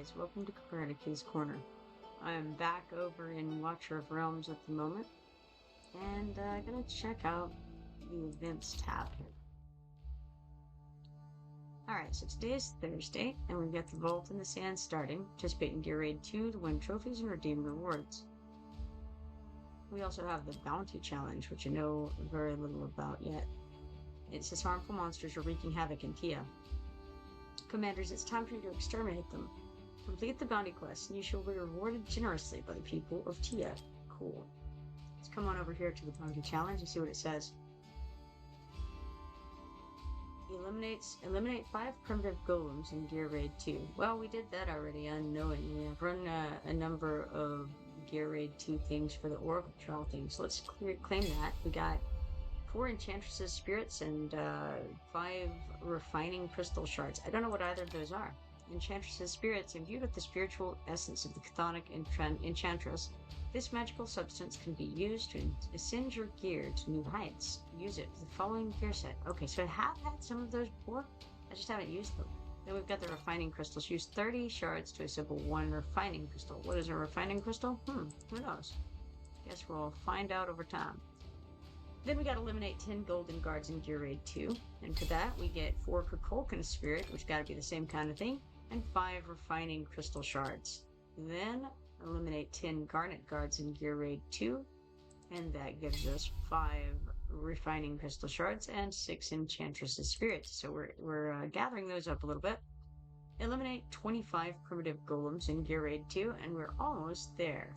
guys, welcome to Copernicus Corner. I'm back over in Watcher of Realms at the moment, and I'm gonna check out the events tab here. Alright, so today is Thursday, and we've got the Vault in the Sand starting. Participate in Gear Raid 2 to win trophies and redeem rewards. We also have the Bounty Challenge, which I know very little about yet. It says harmful monsters are wreaking havoc in Kia. Commanders, it's time for you to exterminate them. Complete the bounty quest, and you shall be rewarded generously by the people of Tia. Cool. Let's come on over here to the bounty challenge and see what it says. Eliminate 5 primitive golems in Gear Raid 2. Well, we did that already unknowingly. I've run a number of Gear Raid 2 things for the Oracle Trial thing, so let's claim that. We got 4 Enchantress's Spirits and 5 Refining Crystal Shards. I don't know what either of those are. Enchantress's Spirits, imbued with the spiritual essence of the chthonic Enchantress, this magical substance can be used to ascend your gear to new heights. Use it with the following gear set. Okay, so I have had some of those before. I just haven't used them. Then we've got the Refining Crystals. Use 30 shards to assemble 1 Refining Crystal. What is a Refining Crystal? Who knows? Guess we'll find out over time. Then we got to eliminate 10 Golden Guards in Gear Raid 2. And for that, we get 4 Kukulkan Spirit, which got to be the same kind of thing, and 5 Refining Crystal Shards. Then, eliminate 10 Garnet Guards in Gear Raid 2, and that gives us 5 Refining Crystal Shards and 6 Enchantress's Spirits. So we're gathering those up a little bit. Eliminate 25 Primitive Golems in Gear Raid 2, and we're almost there.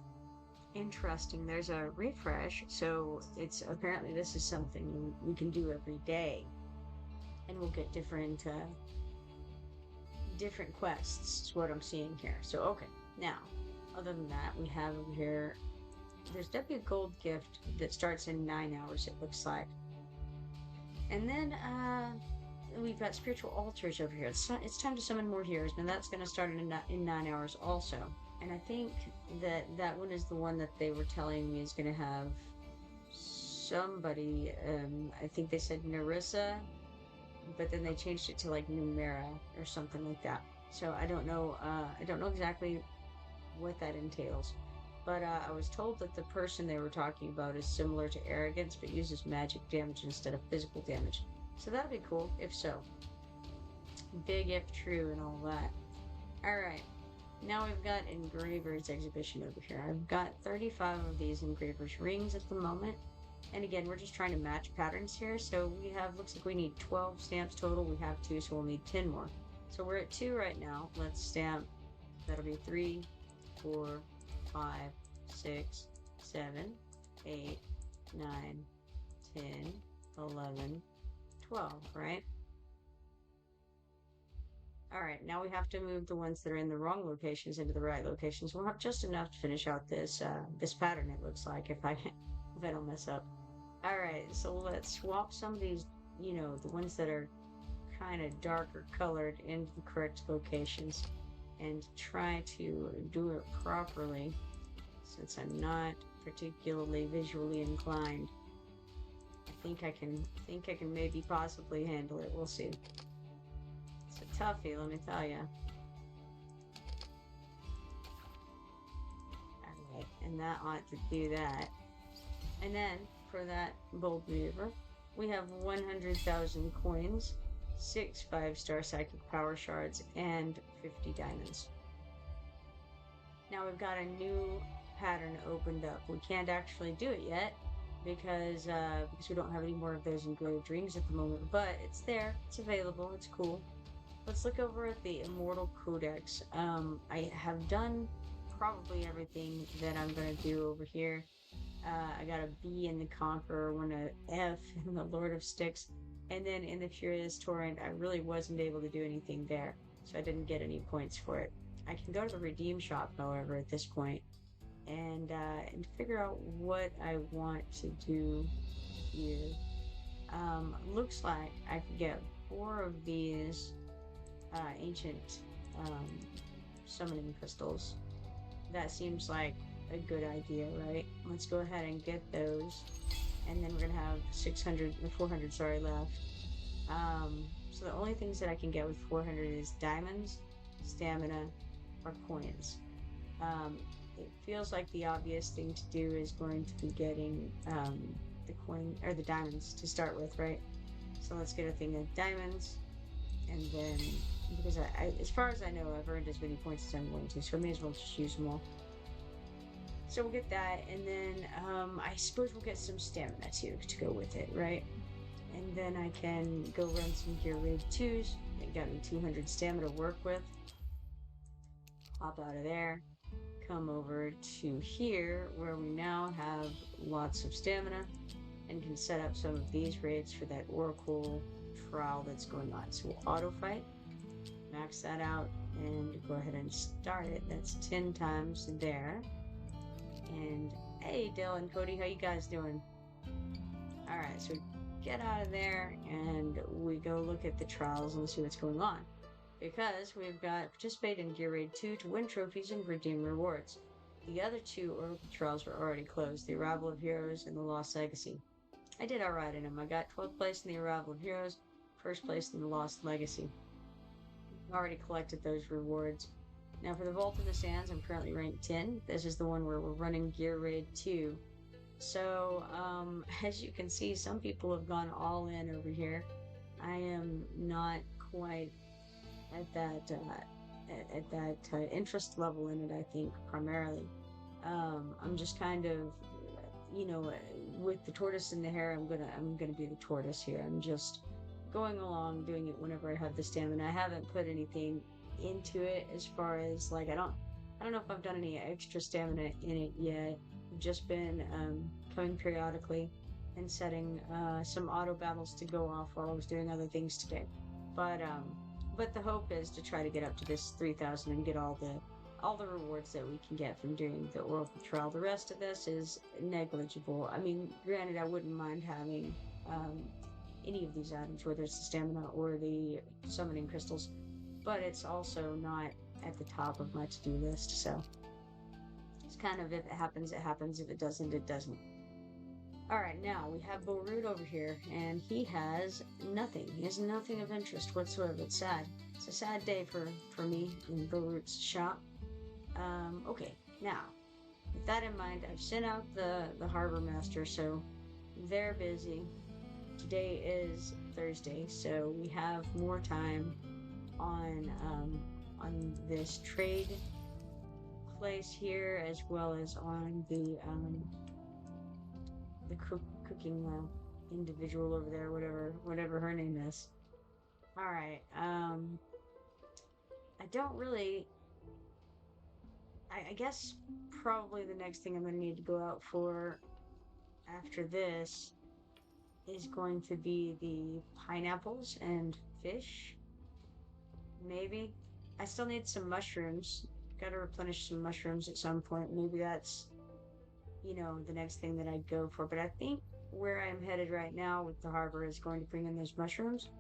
Interesting. There's a refresh, so it's apparently this is something we can do every day, and we'll get different quests. Is what I'm seeing here. So okay, now other than that, we have over here. There's definitely a gold gift that starts in 9 hours. It looks like, and then we've got spiritual altars over here. It's time to summon more heroes, and that's going to start in 9 hours also. And I think that one is the one that they were telling me is going to have somebody, I think they said Narissa, but then they changed it to like Numera or something like that. So I don't know exactly what that entails. But I was told that the person they were talking about is similar to Arrogance, but uses magic damage instead of physical damage. So that'd be cool, if so. Big if true and all that. Alright. Now we've got Engraver's exhibition over here. I've got 35 of these Engraver's rings at the moment. And again, we're just trying to match patterns here. So we have, looks like we need 12 stamps total. We have 2, so we'll need 10 more. So we're at 2 right now. Let's stamp. That'll be 3, 4, 5, 6, 7, 8, 9, 10, 11, 12, right? Alright, now we have to move the ones that are in the wrong locations into the right locations. We'll have just enough to finish out this this pattern, it looks like, if I don't mess up. Alright, so let's swap some of these, you know, the ones that are kind of darker colored into the correct locations and try to do it properly, since I'm not particularly visually inclined. I think I can maybe possibly handle it. We'll see. It's a toughie, let me tell you. Alright, and that ought to do that. And then, for that bold maneuver, we have 100,000 coins, 6 5-star psychic power shards, and 50 diamonds. Now we've got a new pattern opened up. We can't actually do it yet because we don't have any more of those engraved rings at the moment, but it's there, it's available, it's cool. Let's look over at the Immortal Codex. I have done probably everything that I'm going to do over here. I got a B in the Conqueror, one a F in the Lord of Sticks, and then in the Furious Torrent, I really wasn't able to do anything there, so I didn't get any points for it. I can go to the Redeem Shop, however, at this point, and figure out what I want to do here. Looks like I could get 4 of these ancient summoning crystals. That seems like a good idea, right? Let's go ahead and get those, and then we're gonna have 400 sorry left. So the only things that I can get with 400 is diamonds, stamina, our coins. It feels like the obvious thing to do is going to be getting the coin or the diamonds to start with, right? So let's get a thing of diamonds, and then because as far as I know, I've earned as many points as I'm going to, so I may as well just use them all. So we'll get that, and then I suppose we'll get some stamina too to go with it, right? And then I can go run some gear raid 2s. It got me 200 stamina to work with. Hop out of there, come over to here where we now have lots of stamina and can set up some of these raids for that Oracle trial that's going on. So we'll auto fight, max that out, and go ahead and start it. That's 10 times there. And hey, Dale and Cody, how you guys doing? All right, so get out of there and we go look at the trials and see what's going on. Because we've got participate in Gear Raid 2 to win trophies and redeem rewards. The other two Oracle trials were already closed, the Arrival of Heroes and the Lost Legacy. I did alright in them. I got 12th place in the Arrival of Heroes, 1st place in the Lost Legacy. I already collected those rewards. Now for the Vault of the Sands, I'm currently ranked 10. This is the one where we're running Gear Raid 2. So, as you can see, some people have gone all in over here. I am not quite at that interest level in it, I think, primarily. I'm just kind of, with the tortoise in the hare, I'm gonna be the tortoise here. I'm just going along, doing it whenever I have the stamina. I haven't put anything into it as far as like I don't know if I've done any extra stamina in it yet. I've just been coming periodically and setting some auto battles to go off while I was doing other things today. But the hope is to try to get up to this 3,000 and get all the rewards that we can get from doing the Oracle trial. The rest of this is negligible. I mean, granted, I wouldn't mind having any of these items, whether it's the stamina or the summoning crystals, but it's also not at the top of my to-do list, so it's kind of, if it happens, it happens. If it doesn't, it doesn't. Alright, now we have Borut over here, and he has nothing. He has nothing of interest whatsoever. It's sad. It's a sad day for me in Borut's shop. Okay, now, with that in mind, I've sent out the Harbor Master, so they're busy. Today is Thursday, so we have more time on this trade place here, as well as on the cooking individual over there, whatever her name is. All right. I don't really. I guess probably the next thing I'm going to need to go out for after this is going to be the pineapples and fish. Maybe. I still need some mushrooms. Got to replenish some mushrooms at some point. Maybe that's, the next thing that I'd go for. But I think where I'm headed right now with the harbor is going to bring in those mushrooms.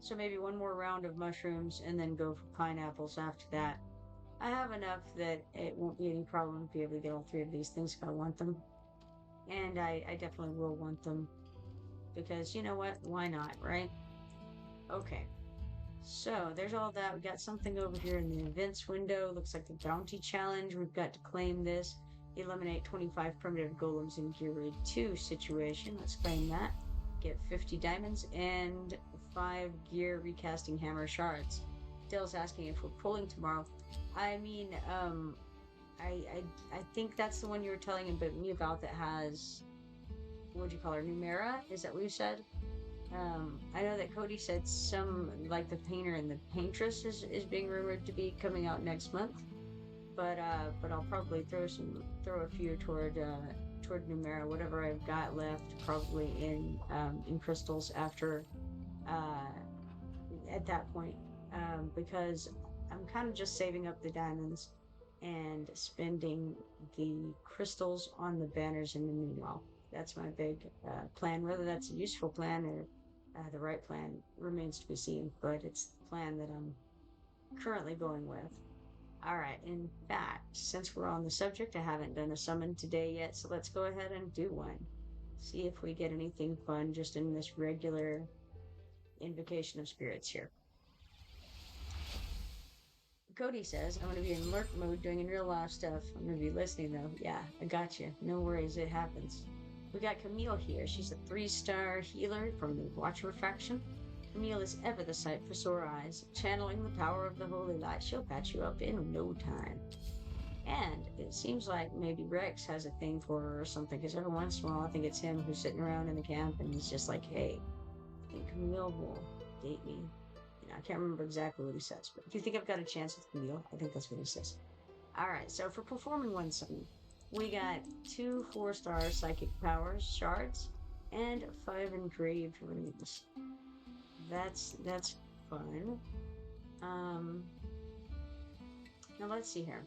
So maybe one more round of mushrooms and then go for pineapples after that. I have enough that it won't be any problem to be able to get all three of these things if I want them. And I definitely will want them. Because, you know what? Why not, right? Okay. So, there's all that. We got something over here in the events window. Looks like the bounty challenge. We've got to claim this. Eliminate 25 primitive golems in Gear Raid 2 situation. Let's claim that. Get 50 diamonds and 5 gear recasting hammer shards. Dale's asking if we're pulling tomorrow. I mean, I think that's the one you were telling me about that has, what'd you call her, Numera? Is that what you said? I know that Cody said some, like the painter and the paintress is being rumored to be coming out next month. But I'll probably throw a few toward Numera, whatever I've got left, probably in crystals after, at that point, because I'm kind of just saving up the diamonds and spending the crystals on the banners in the meanwhile. That's my big plan. Whether that's a useful plan or the right plan remains to be seen, but it's the plan that I'm currently going with. Alright, in fact, since we're on the subject, I haven't done a summon today yet, so let's go ahead and do one. See if we get anything fun just in this regular invocation of spirits here. Cody says, I'm going to be in lurk mode doing in real life stuff. I'm going to be listening though. Yeah, I got you. No worries, it happens. We got Camille here. She's a 3-star healer from the Watcher faction. Camille is ever the sight for sore eyes. Channeling the power of the holy light, she'll patch you up in no time. And it seems like maybe Rex has a thing for her or something, because every once in a while I think it's him who's sitting around in the camp and he's just like, hey, I think Camille will date me. I can't remember exactly what he says, but if you think I've got a chance with Camille, I think that's what he says. Alright, so for performing one summon, we got 2 4-star psychic powers, shards, and 5 engraved runes. That's fun. Now let's see here.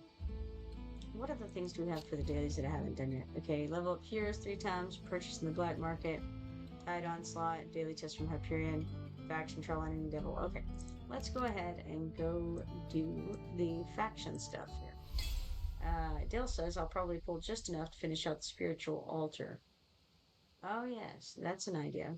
What other things do we have for the dailies that I haven't done yet? Okay, level up Heroes 3 times, purchase in the black market, Tide Onslaught, daily test from Hyperion, faction trial enemy devil. Okay, let's go ahead and go do the faction stuff here. Dale says I'll probably pull just enough to finish out the spiritual altar. Oh yes, that's an idea.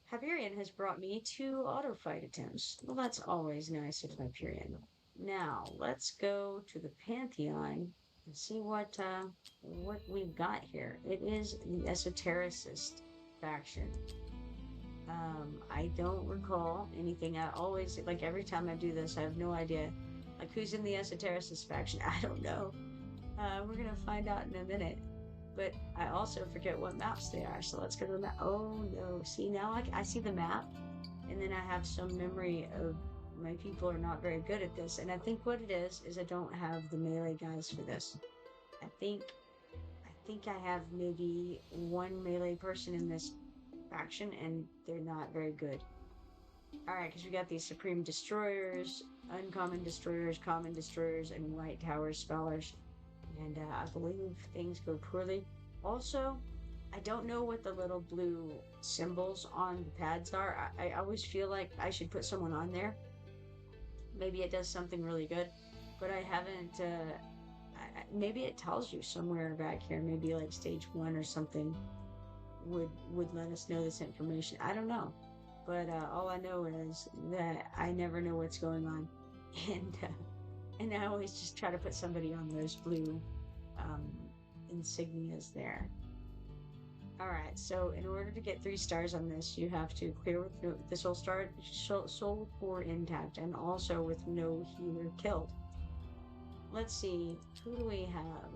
Hyperion has brought me 2 auto fight attempts. Well, that's always nice of Hyperion. Now let's go to the Pantheon and see what we've got here. It is the Esotericist faction. I don't recall anything. I always, like, every time I do this, I have no idea. Like, who's in the Esotericist faction? I don't know. We're gonna find out in a minute. But I also forget what maps they are, so let's go to the map. Oh no, see, now I see the map, and then I have some memory of my people are not very good at this, and I think what it is I don't have the melee guys for this. I think I have maybe 1 melee person in this faction, and they're not very good. Alright, because we got these Supreme Destroyers, Uncommon Destroyers, Common Destroyers, and White Tower Scholars. And I believe things go poorly. Also, I don't know what the little blue symbols on the pads are. I always feel like I should put someone on there. Maybe it does something really good, but I haven't, maybe it tells you somewhere back here, maybe like stage 1 or something would let us know this information. I don't know, but all I know is that I never know what's going on, and I always just try to put somebody on those blue insignias there. Alright, so in order to get 3 stars on this, you have to clear with the soul core intact, and also with no healer killed. Let's see, who do we have?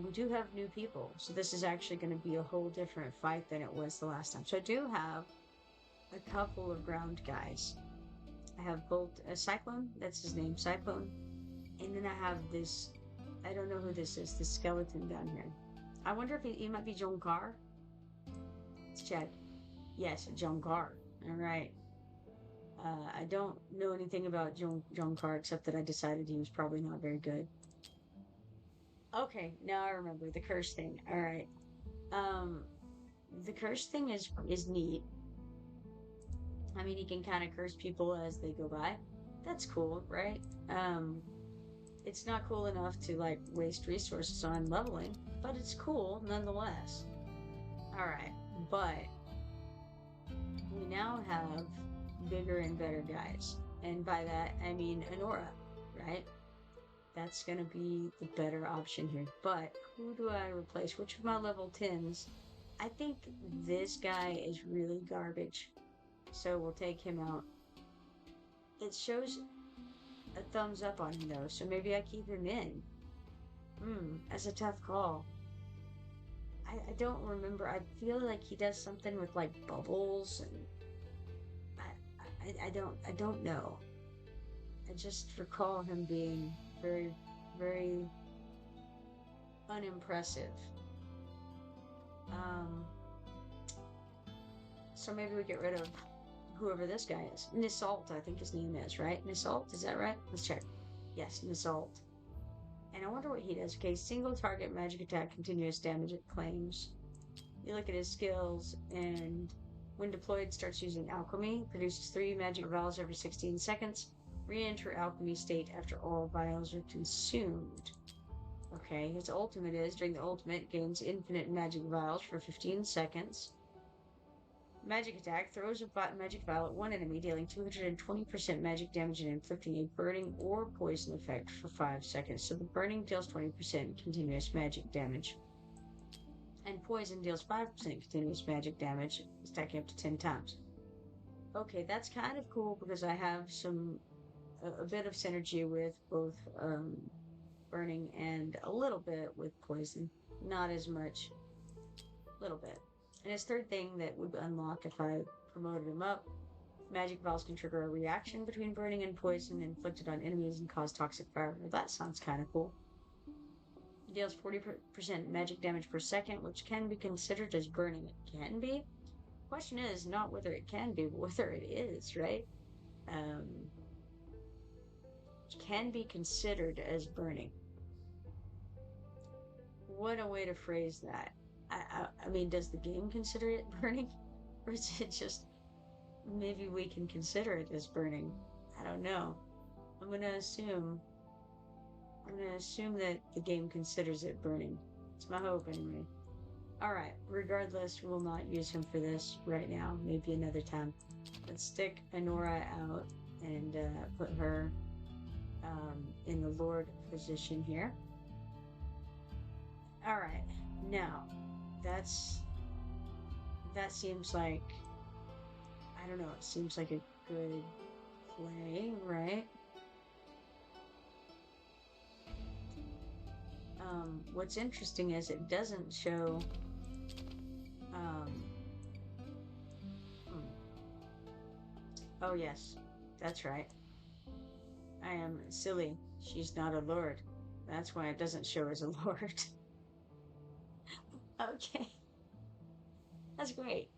We do have new people, so this is actually going to be a whole different fight than it was the last time. So I do have a couple of ground guys. I have Bolt, Cyclone, that's his name, Cyclone. And then I have this, I don't know who this is, this skeleton down here. I wonder if he might be Jonkar. Let's check. Yes, Jonkar. Alright. I don't know anything about Jonkar except that I decided he was probably not very good. Okay, now I remember the curse thing. Alright. The curse thing is neat. I mean, he can kind of curse people as they go by. That's cool, right? It's not cool enough to, like, waste resources on leveling, but it's cool nonetheless. Alright, but we now have bigger and better guys. And by that, I mean Anora, right? That's gonna be the better option here. But who do I replace? Which of my level 10s? I think this guy is really garbage. So we'll take him out. It shows a thumbs up on him though, so maybe I keep him in. That's a tough call. I don't remember. I feel like he does something with like bubbles, and I don't know. I just recall him being very, very unimpressive. So maybe we get rid of whoever this guy is. Nisalt, I think his name is, right? Nisalt, is that right? Let's check. Yes, Nisalt. And I wonder what he does. Okay, single target magic attack, continuous damage it claims. You look at his skills, and when deployed, starts using alchemy, produces 3 magic vials every 16 seconds, re-enter alchemy state after all vials are consumed. Okay, his ultimate is, during the ultimate, gains infinite magic vials for 15 seconds. Magic attack throws a magic vial at one enemy, dealing 220% magic damage and inflicting a burning or poison effect for 5 seconds. So the burning deals 20% continuous magic damage. And poison deals 5% continuous magic damage, stacking up to 10 times. Okay, that's kind of cool because I have a bit of synergy with both burning and a little bit with poison. Not as much. A little bit. And his third thing that would unlock if I promoted him up, magic vials can trigger a reaction between burning and poison inflicted on enemies and cause toxic fire. Well, that sounds kind of cool. It deals 40% magic damage per second, which can be considered as burning. It can be. Question is not whether it can be, but whether it is, right? Can be considered as burning. What a way to phrase that. I mean, does the game consider it burning? Or is it just, maybe we can consider it as burning? I don't know. I'm gonna assume that the game considers it burning. It's my hope anyway. Alright, regardless, we'll not use him for this right now. Maybe another time. Let's stick Anora out and put her in the Lord position here. Alright, now, that seems like, I don't know, it seems like a good play, right? What's interesting is it doesn't show, oh yes, that's right. I am silly. She's not a lord. That's why it doesn't show as a lord. Okay. That's great.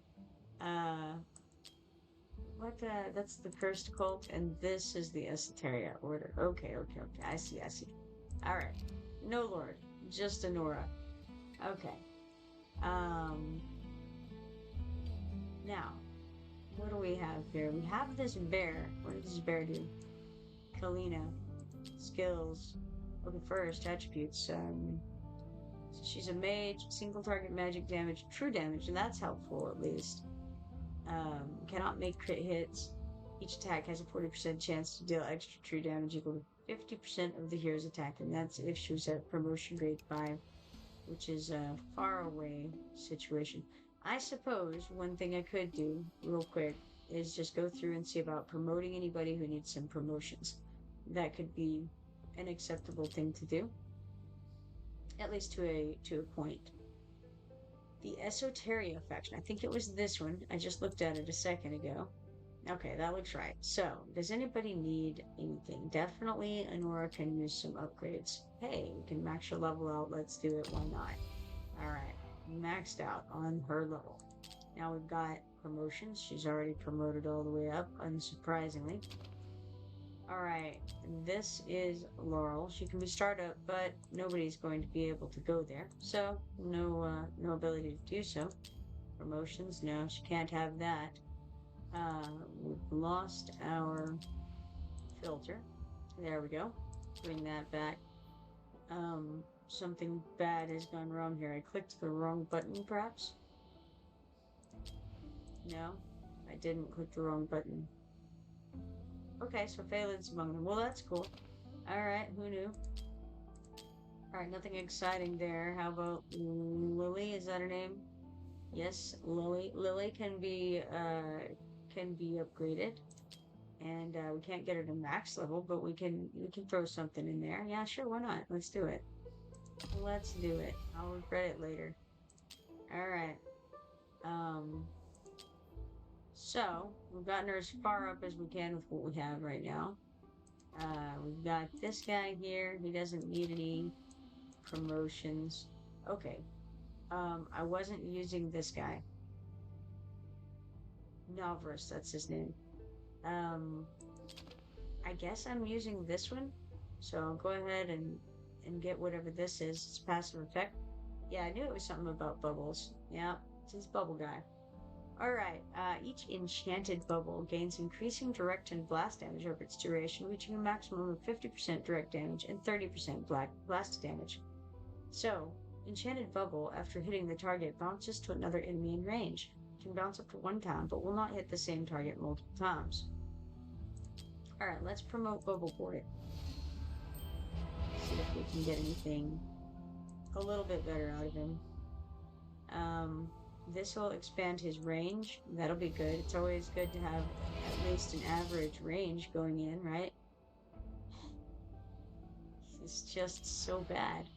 That's the cursed cult, and this is the Esoteria order. Okay. I see. Alright. No lord. Just Anora. Okay. Now, what do we have here? We have this bear. What does this bear do? Kalina. Skills. Okay, first, attributes. So she's a mage, single target magic damage, true damage, and that's helpful at least. Cannot make crit hits. Each attack has a 40% chance to deal extra true damage equal to 50% of the hero's attack, and that's if she was at promotion grade 5, which is a far away situation. I suppose one thing I could do real quick is just go through and see about promoting anybody who needs some promotions. That could be an acceptable thing to do, at least to a point. The Esoteria faction. I think it was this one. I just looked at it a second ago. Okay, that looks right. So, does anybody need anything? Definitely Anora can use some upgrades. Hey, we can max her level out. Let's do it. Why not? Alright, maxed out on her level. Now we've got promotions. She's already promoted all the way up, unsurprisingly. Alright, this is Laurel. She can be startup, but nobody's going to be able to go there. So, no ability to do so. Promotions, no, she can't have that. We've lost our filter. There we go. Bring that back. Something bad has gone wrong here. I clicked the wrong button, perhaps? No, I didn't click the wrong button. Okay, so Phelan's among them. Well, that's cool. Alright, who knew? Alright, nothing exciting there. How about Lily? Is that her name? Yes, Lily. Lily can be upgraded. And we can't get her to max level, but we can throw something in there. Yeah, sure, why not? Let's do it. Let's do it. I'll regret it later. Alright. So, we've gotten her as far up as we can with what we have right now. We've got this guy here. He doesn't need any promotions. Okay. I wasn't using this guy. Novrus, that's his name. I guess I'm using this one. So I'll go ahead and get whatever this is. It's passive effect. Yeah, I knew it was something about bubbles. Yeah, it's his bubble guy. Alright, each enchanted bubble gains increasing direct and blast damage over its duration, reaching a maximum of 50% direct damage and 30% blast damage. So, enchanted bubble, after hitting the target, bounces to another enemy in range. can bounce up to 1 time, but will not hit the same target multiple times. Alright, let's promote Bubble Boy. See if we can get anything a little bit better out of him. This will expand his range. That'll be good. It's always good to have at least an average range going in, right? He's just so bad.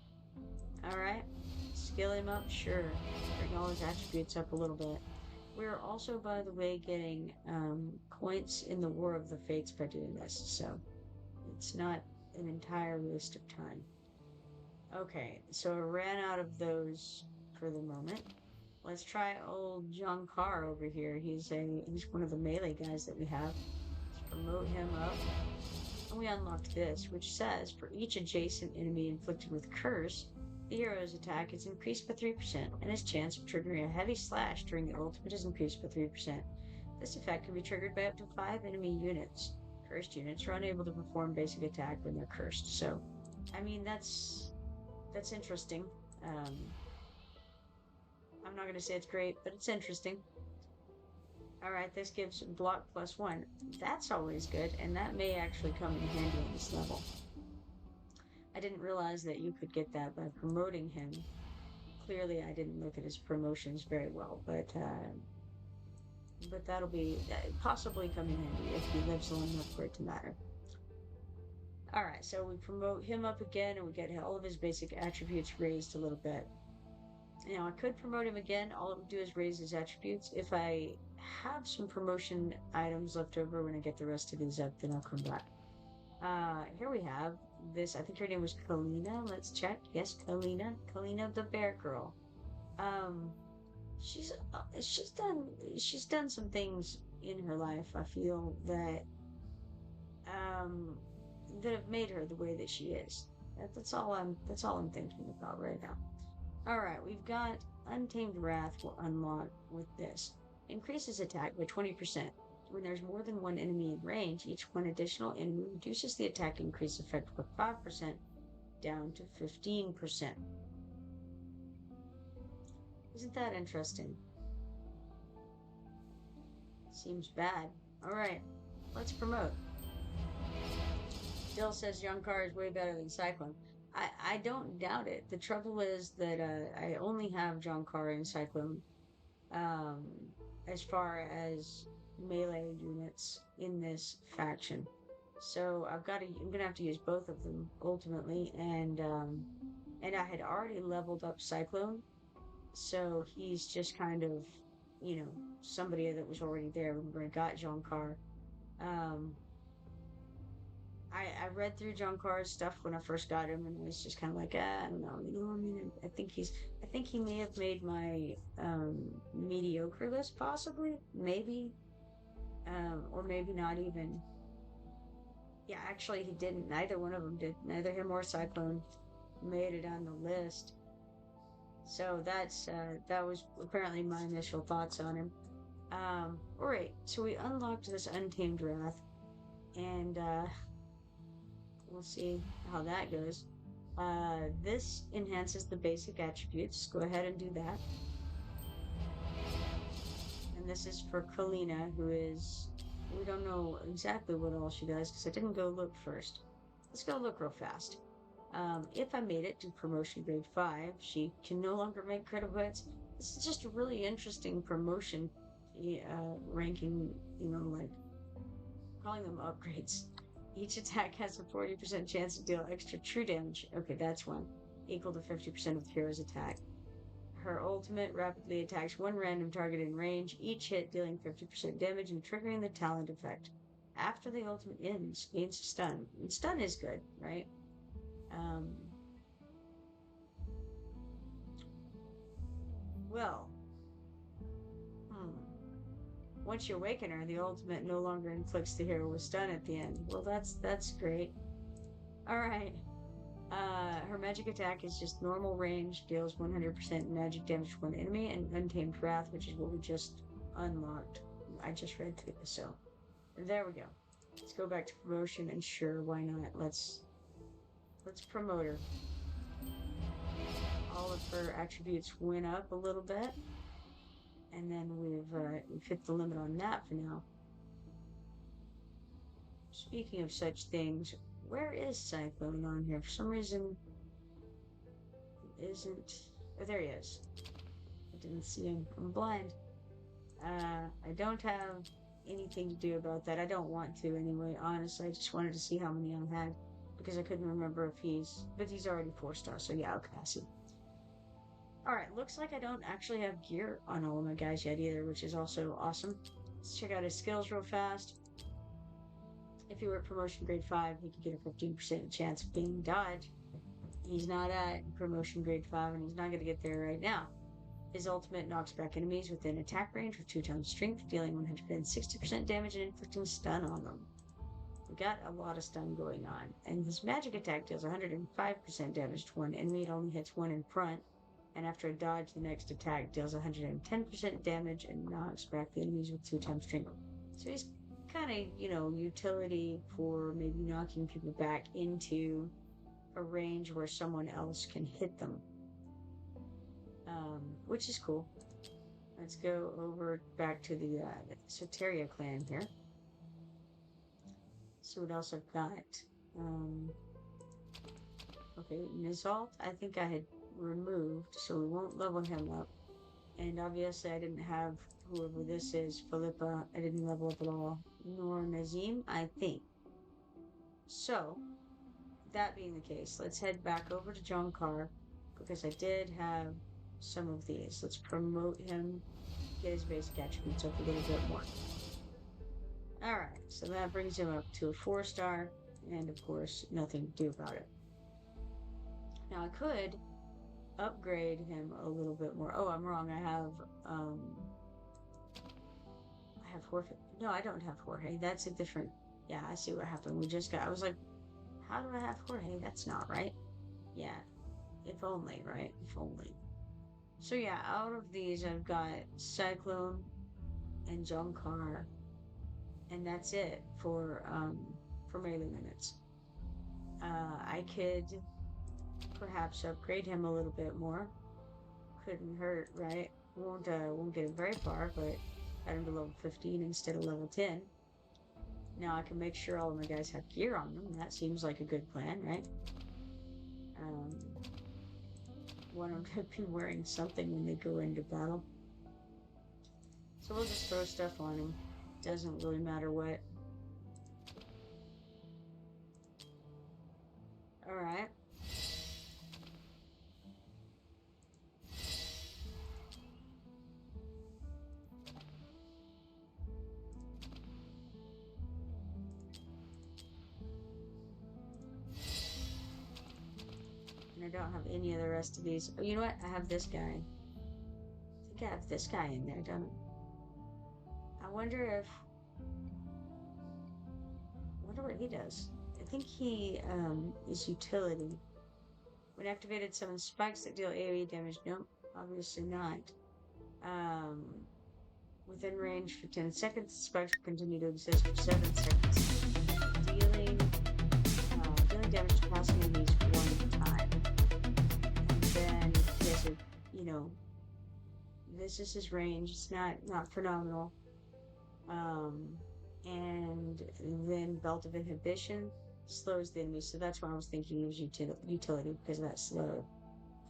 Alright, skill him up, sure. Bring all his attributes up a little bit. We're also, by the way, getting points in the War of the Fates by doing this, so it's not an entire waste of time. Okay, so I ran out of those for the moment. Let's try old John Carr over here. He's one of the melee guys that we have. Let's promote him up. And we unlocked this, which says, for each adjacent enemy inflicted with Curse, the hero's attack is increased by 3%, and his chance of triggering a heavy slash during the ultimate is increased by 3%. This effect can be triggered by up to 5 enemy units. Cursed units are unable to perform basic attack when they're cursed. So, I mean, that's interesting. I'm not going to say it's great, but it's interesting. Alright, this gives block +1. That's always good, and that may actually come in handy on this level. I didn't realize that you could get that by promoting him. Clearly, I didn't look at his promotions very well, but that'll be possibly come in handy if he lives long enough for it to matter. Alright, so we promote him up again, and we get all of his basic attributes raised a little bit. Now, I could promote him again. All it would do is raise his attributes. If I have some promotion items left over when I get the rest of these up, then I'll come back. Here we have this. I think her name was Kalina. Let's check. Yes, Kalina. Kalina the Bear Girl. She's done some things in her life, I feel, that that have made her the way that she is. That's all I'm thinking about right now. Alright, we've got Untamed Wrath will unlock with this. Increases attack by 20%. When there's more than one enemy in range, each one additional enemy reduces the attack increase effect by 5% down to 15%. Isn't that interesting? Seems bad. Alright, let's promote. Dill says Young Car is way better than Cyclone. I don't doubt it. The trouble is that I only have John Carr and Cyclone as far as melee units in this faction. So I'm gonna have to use both of them ultimately, and I had already leveled up Cyclone, so he's just kind of, you know, somebody that was already there when I got John Carr. I read through John Carr's stuff when I first got him, and was just kind of like, I don't know, you know. I mean, I think he may have made my mediocre list, possibly, maybe, or maybe not even. Yeah, actually, he didn't. Neither one of them did. Neither him or Cyclone made it on the list. So that was apparently my initial thoughts on him. Alright, so we unlocked this Untamed Wrath, and we'll see how that goes. This enhances the basic attributes. Go ahead and do that. And this is for Kalina, who is... We don't know exactly what all she does, because I didn't go look first. Let's go look real fast. If I made it to promotion grade 5, she can no longer make critical hits. This is just a really interesting promotion ranking, you know, like, calling them upgrades. Each attack has a 40% chance to deal extra true damage. Okay, that's one. Equal to 50% of the hero's attack. Her ultimate rapidly attacks one random target in range, each hit dealing 50% damage and triggering the talent effect. After the ultimate ends, gains stun. And stun is good, right? Well. Once you awaken her, the ultimate no longer inflicts the hero with stun at the end. Well, that's great. Alright. Her magic attack is just normal range, deals 100% magic damage to one enemy, and Untamed Wrath, which is what we just unlocked. I just read through this, so there we go. Let's go back to promotion, and sure, why not? Let's promote her. All of her attributes went up a little bit, And then we've hit the limit on that for now. Speaking of such things, where is Cyclone on here? For some reason, it isn't. Oh, there he is. I didn't see him. I'm blind. I don't have anything to do about that. I don't want to anyway, honestly. I just wanted to see how many I had because I couldn't remember if but he's already 4-star, so yeah, okay, I see. Alright, looks like I don't actually have gear on all of my guys yet either, which is also awesome. Let's check out his skills real fast. If he were at promotion grade 5, he could get a 15% chance of being dodge. He's not at promotion grade 5, and he's not going to get there right now. His ultimate knocks back enemies within attack range with 2 times strength, dealing 160% damage and inflicting stun on them. We got a lot of stun going on, and his magic attack deals 105% damage to one enemy. It only hits one in front, and after a dodge, the next attack deals 110% damage and knocks back the enemies with 2 times strength. So he's kind of, utility for maybe knocking people back into a range where someone else can hit them. Which is cool. Let's go over back to the Soteria clan here. See what else I've got. Okay, Nizalt, I think I had removed, so we won't level him up. And obviously I didn't have whoever this is, Philippa, I didn't level up at all. Nor Nazim, I think. So, that being the case, let's head back over to John Carr, because I did have some of these. Let's promote him, get his basic attributes up a little bit more. Alright, so that brings him up to a 4-star, and of course, nothing to do about it. Now I could upgrade him a little bit more. Oh, I'm wrong. I have Jorge. No, I don't have Jorge. That's a different. Yeah, I see what happened. I was like, how do I have Jorge? That's not right. Yeah, if only, right? If only. So yeah, out of these, I've got Cyclone and Junkar, and that's it for melee units. I could perhaps upgrade him a little bit more. Couldn't hurt, right? Won't get him very far, but add him to level 15 instead of level 10. Now I can make sure all of my guys have gear on them. That seems like a good plan, right? One of them be wearing something when they go into battle. So we'll just throw stuff on him. Doesn't really matter what. Alright. And I don't have any of the rest of these. Oh, you know what? I have this guy. I think I have this guy in there, don't I? I wonder what he does. I think he is utility. When activated, summon spikes that deal AoE damage. Nope, obviously not. Within range for 10 seconds, spikes will continue to exist for 7 seconds. Dealing damage to passing enemies one time. And then he has this is his range. It's not phenomenal. And then Belt of Inhibition slows the enemy, so that's why I was thinking it was utility, because of that slow.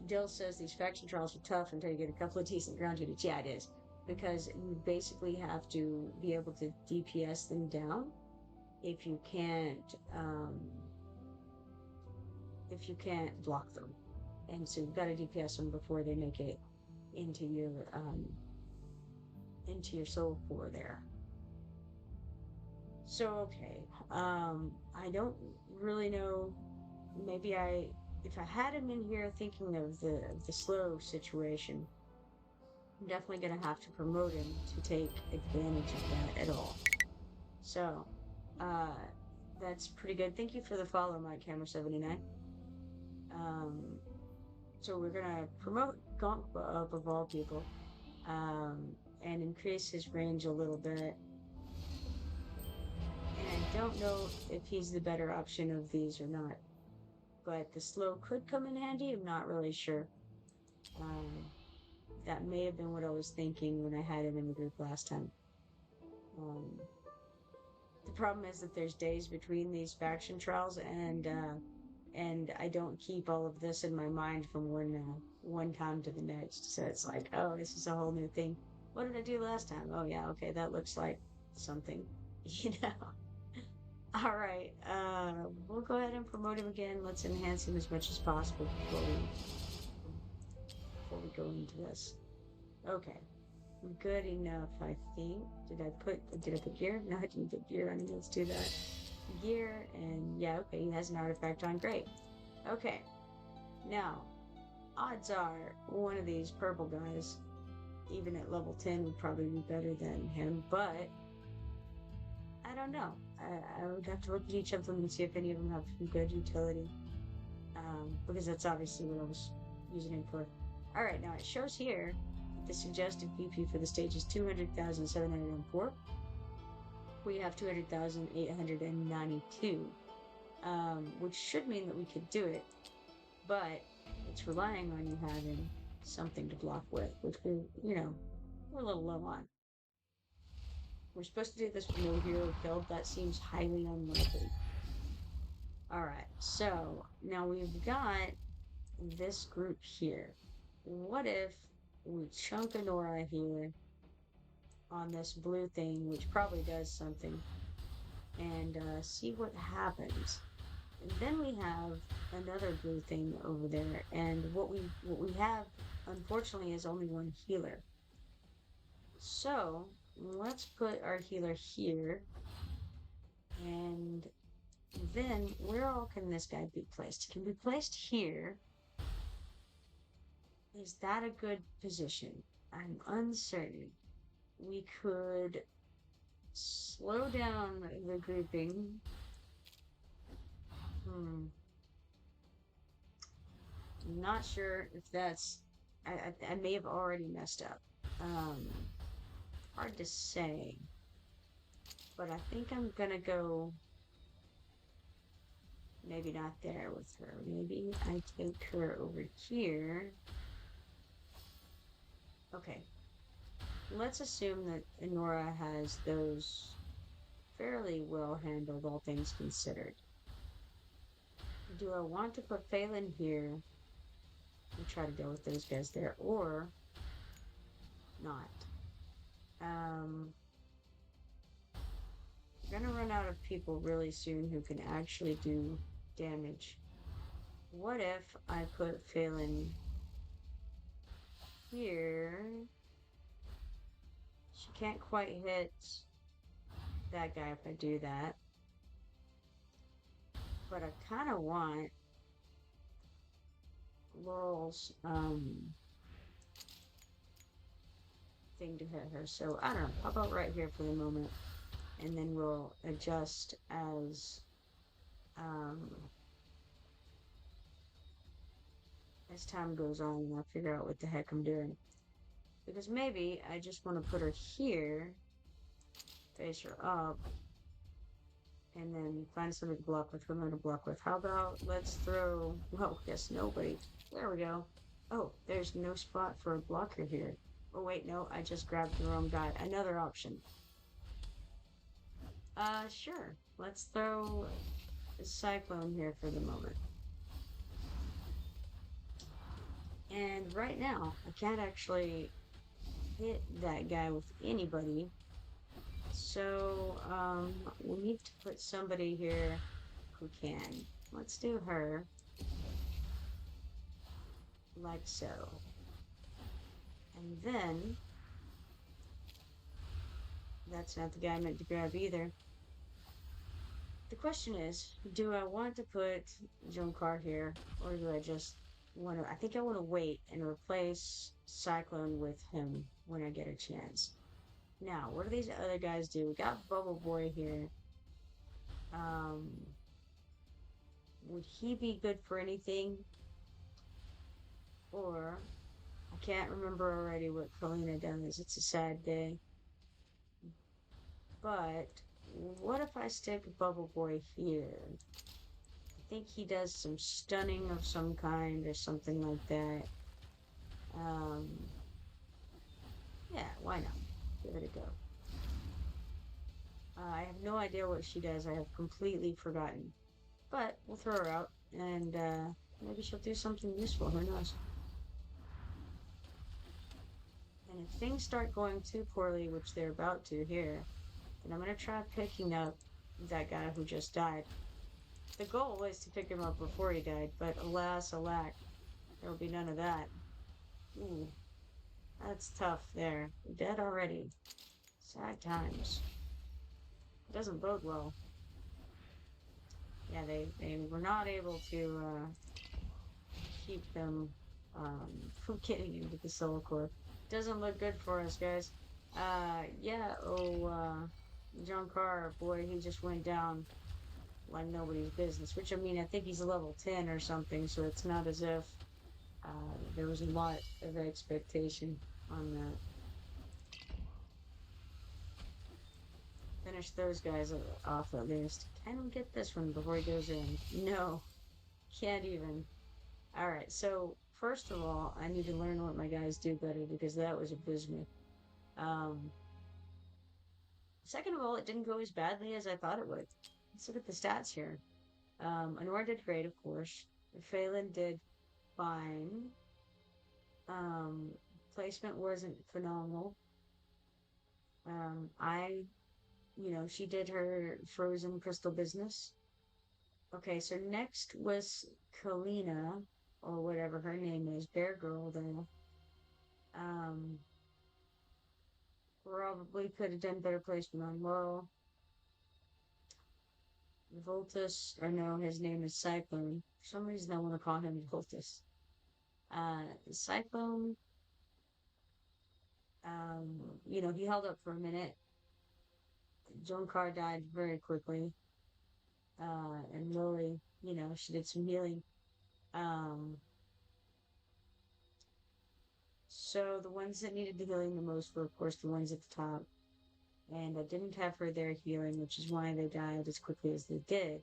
Dill says these faction trials are tough until you get a couple of decent ground units. Yeah, it is, because you basically have to be able to DPS them down if you can't block them, and so you've got to DPS them before they make it into your soul core there. So, okay, I don't really know, maybe if I had him in here thinking of the slow situation, I'm definitely going to have to promote him to take advantage of that at all. So, that's pretty good. Thank you for the follow, Mike Camera 79. So we're going to promote Gonk up of all people, and increase his range a little bit. And I don't know if he's the better option of these or not, but the slow could come in handy. I'm not really sure. That may have been what I was thinking when I had it in the group last time. The problem is that there's days between these faction trials, and I don't keep all of this in my mind from one time to the next. So it's like, oh, this is a whole new thing. What did I do last time? Oh yeah, okay, that looks like something, you know. All right, we'll go ahead and promote him again. Let's enhance him as much as possible before we go into this. Okay, good enough, I think. Did I put gear? No, I didn't put gear on him. Let's do that. Gear, and yeah, okay, he has an artifact on. Great. Okay, now, odds are one of these purple guys, even at level 10, would probably be better than him, but I don't know. I would have to look at each of them and see if any of them have some good utility, because that's obviously what I was using it for. All right, now it shows here that the suggested VP for the stage is 200,704. We have 200,892, which should mean that we could do it, but it's relying on you having something to block with, which we're a little low on. We're supposed to do this with no hero killed. That seems highly unlikely. Alright, so now we've got this group here. What if we chunk a Nora here on this blue thing, which probably does something, and see what happens? And then we have another blue thing over there, and what we have, unfortunately, is only one healer. So let's put our healer here, and then where all can this guy be placed? He can be placed here. Is that a good position? I'm uncertain. We could slow down the grouping. I'm not sure if that's... I may have already messed up. Hard to say. But I think I'm gonna go... Maybe not there with her. Maybe I take her over here. Okay. Let's assume that Enora has those fairly well handled, all things considered. Do I want to put Phelan here and try to deal with those guys there, or not? We're gonna run out of people really soon who can actually do damage. What if I put Phelan here? She can't quite hit that guy if I do that. But I kind of want Laurel's thing to hit her. So I don't know. How about right here for the moment? And then we'll adjust as time goes on, and I'll figure out what the heck I'm doing. Because maybe I just want to put her here, face her up, and then find something to block with, to block with. How about let's throw... Well, guess nobody. There we go. Oh, there's no spot for a blocker here. Oh wait, no, I just grabbed the wrong guy. Another option. Sure. Let's throw a Cyclone here for the moment. And right now, I can't actually hit that guy with anybody. So, we need to put somebody here who can. Let's do her. Like so. And then... That's not the guy I meant to grab either. The question is, do I want to put Joan Carr here, or do I just want to... I think I want to wait and replace Cyclone with him when I get a chance. Now, what do these other guys do? We got Bubble Boy here. Would he be good for anything? Or, I can't remember already what Kalina does. It's a sad day. But, what if I stick Bubble Boy here? I think he does some stunning of some kind or something like that. Yeah, why not? Give it a go. I have no idea what she does. I have completely forgotten. But we'll throw her out, and maybe she'll do something useful. Who knows? And if things start going too poorly, which they're about to here, then I'm going to try picking up that guy who just died. The goal was to pick him up before he died, but alas, alack, there will be none of that. Ooh, that's tough there. Dead already. Sad times. It doesn't bode well. Yeah, they were not able to keep them from getting into the Soul Core. Doesn't look good for us, guys. Yeah, John Carr, boy, he just went down like nobody's business, which I mean, I think he's a level 10 or something, so it's not as if there was a lot of expectation on that. Finish those guys off at least. Can we get this one before he goes in? No, can't even. Alright, so first of all, I need to learn what my guys do better because that was abysmal. Um, Second of all, it didn't go as badly as I thought it would. Let's look at the stats here. Anora did great, of course. Phelan did fine. Um, Placement wasn't phenomenal. She did her frozen crystal business. Okay, so next was Kalina, or whatever her name is, Bear Girl, then. Um, Probably could have done better placement on low. Voltus, or no, his name is Cyclone. For some reason, I want to call him Voltus. Cyclone, he held up for a minute. Joan Carr died very quickly. And Lily, she did some healing. Um, so the ones that needed the healing the most were, of course, the ones at the top. And I didn't have her there healing, which is why they died as quickly as they did.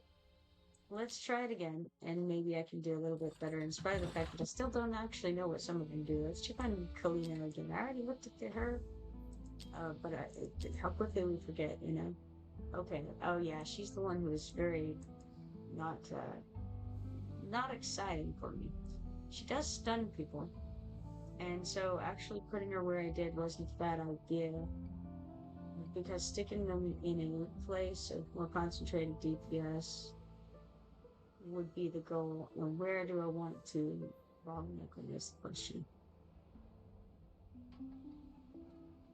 Let's try it again, and maybe I can do a little bit better in spite of the fact that I still don't actually know what some of them do. Let's check on Kalina again. I already looked at her, but how quickly we forget, Okay, oh yeah, she's the one who is very not, not exciting for me. She does stun people, and so actually putting her where I did wasn't a bad idea, because sticking them in a place of more concentrated DPS would be the goal. And where do I want to bottleneck on this question?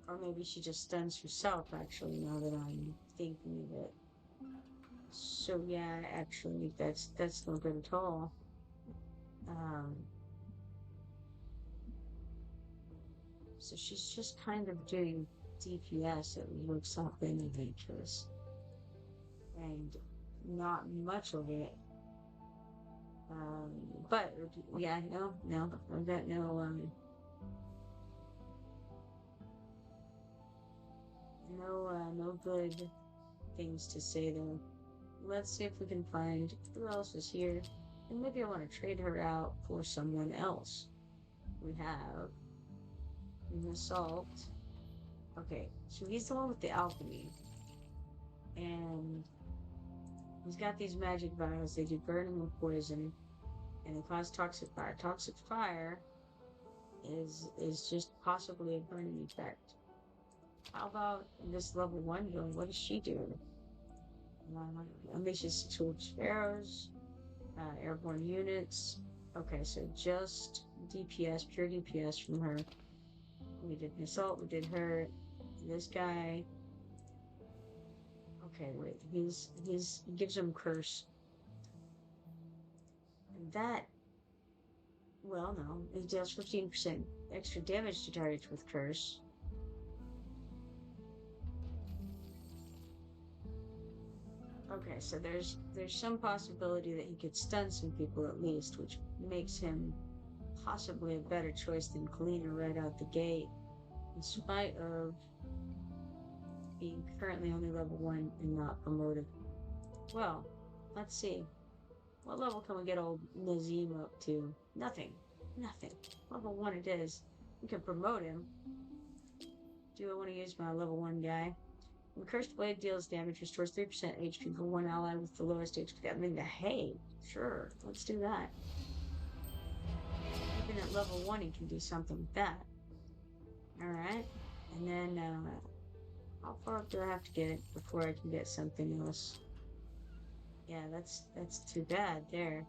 Or maybe she just stuns herself, actually, now that I'm thinking of it. So yeah, actually, that's no good at all. Um, so she's just kind of doing DPS. It looks something adventurous, and not much of it. But yeah, no, I've got no good things to say though. Let's see if we can find who else is here. And maybe I want to trade her out for someone else. We have an assault. Okay, so he's the one with the alchemy. And he's got these magic vials. They do burning and poison. And they cause toxic fire. Toxic fire is just possibly a burning effect. How about this level 1 girl? What does she do? Unleashes torch arrows, airborne units. Okay, so just DPS, pure DPS from her. We did an assault, we did her. This guy. Okay, wait, he gives him curse. And that, well, no, he deals 15% extra damage to targets with curse. Okay, so there's some possibility that he could stun some people at least, which makes him possibly a better choice than Kalina right out the gate, in spite of being currently only level 1 and not promoted. Well, let's see. What level can we get old Nazim up to? Nothing. Nothing. Level 1 it is. We can promote him. Do I want to use my level 1 guy? When Cursed Blade deals damage, restores 3% HP for one ally with the lowest HP. I mean, hey, sure, let's do that. Even at level 1, he can do something with that. Alright, and then, how far up do I have to get before I can get something else? Yeah, that's too bad there.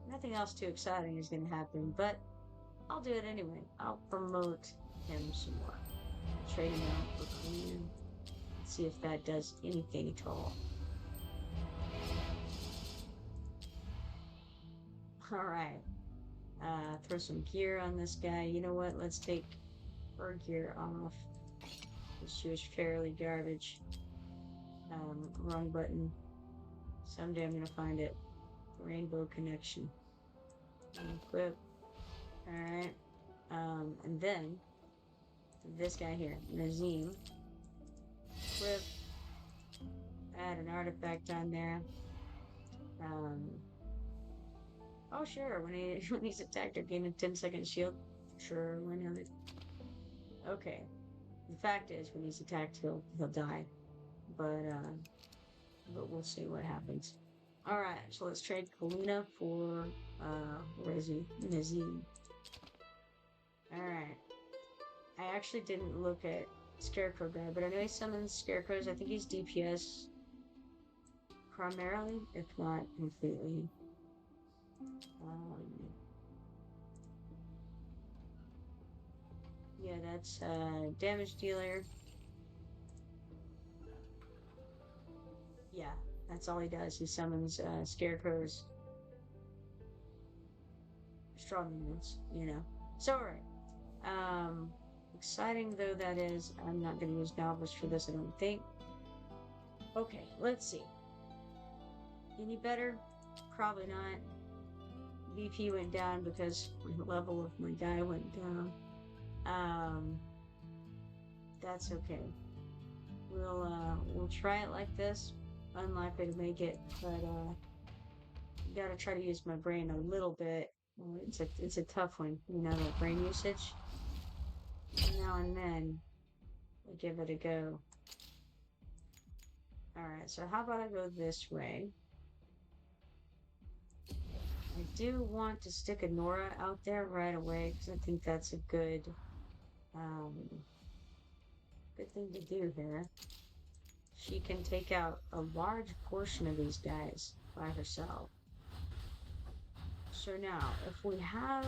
Nothing else too exciting is going to happen, but I'll do it anyway. I'll promote him some more. Trade him out for Queen. See if that does anything at all. Alright. Throw some gear on this guy. You know what? Let's take her gear off. She was fairly garbage. Wrong button. Someday I'm gonna find it. Rainbow connection. Equip. Alright. And then this guy here, Nazim. Equip. Add an artifact on there. Oh sure, when he's attacked, I gain a 10-second shield. Sure, why not? Okay. The fact is, when he's attacked, he'll die. But we'll see what happens. Alright, so let's trade Kalina for Nazim. Alright. I actually didn't look at Scarecrow guy, but I know he summons Scarecrows. I think he's DPS primarily, if not completely. Yeah, that's damage dealer. Yeah, that's all he does. He summons Scarecrows. Strong units, you know. So, alright. Exciting though that is, I'm not going to use Novice for this, I don't think. Okay, let's see. Any better? Probably not. VP went down because the level of my guy went down. That's okay. We'll try it like this. Unlikely to make it, but gotta try to use my brain a little bit. It's a tough one, you know, that brain usage. Now and then, we'll give it a go. Alright, so how about I go this way? I do want to stick a Nora out there right away, because I think that's a good thing to do here. She can take out a large portion of these guys by herself. So now, if we have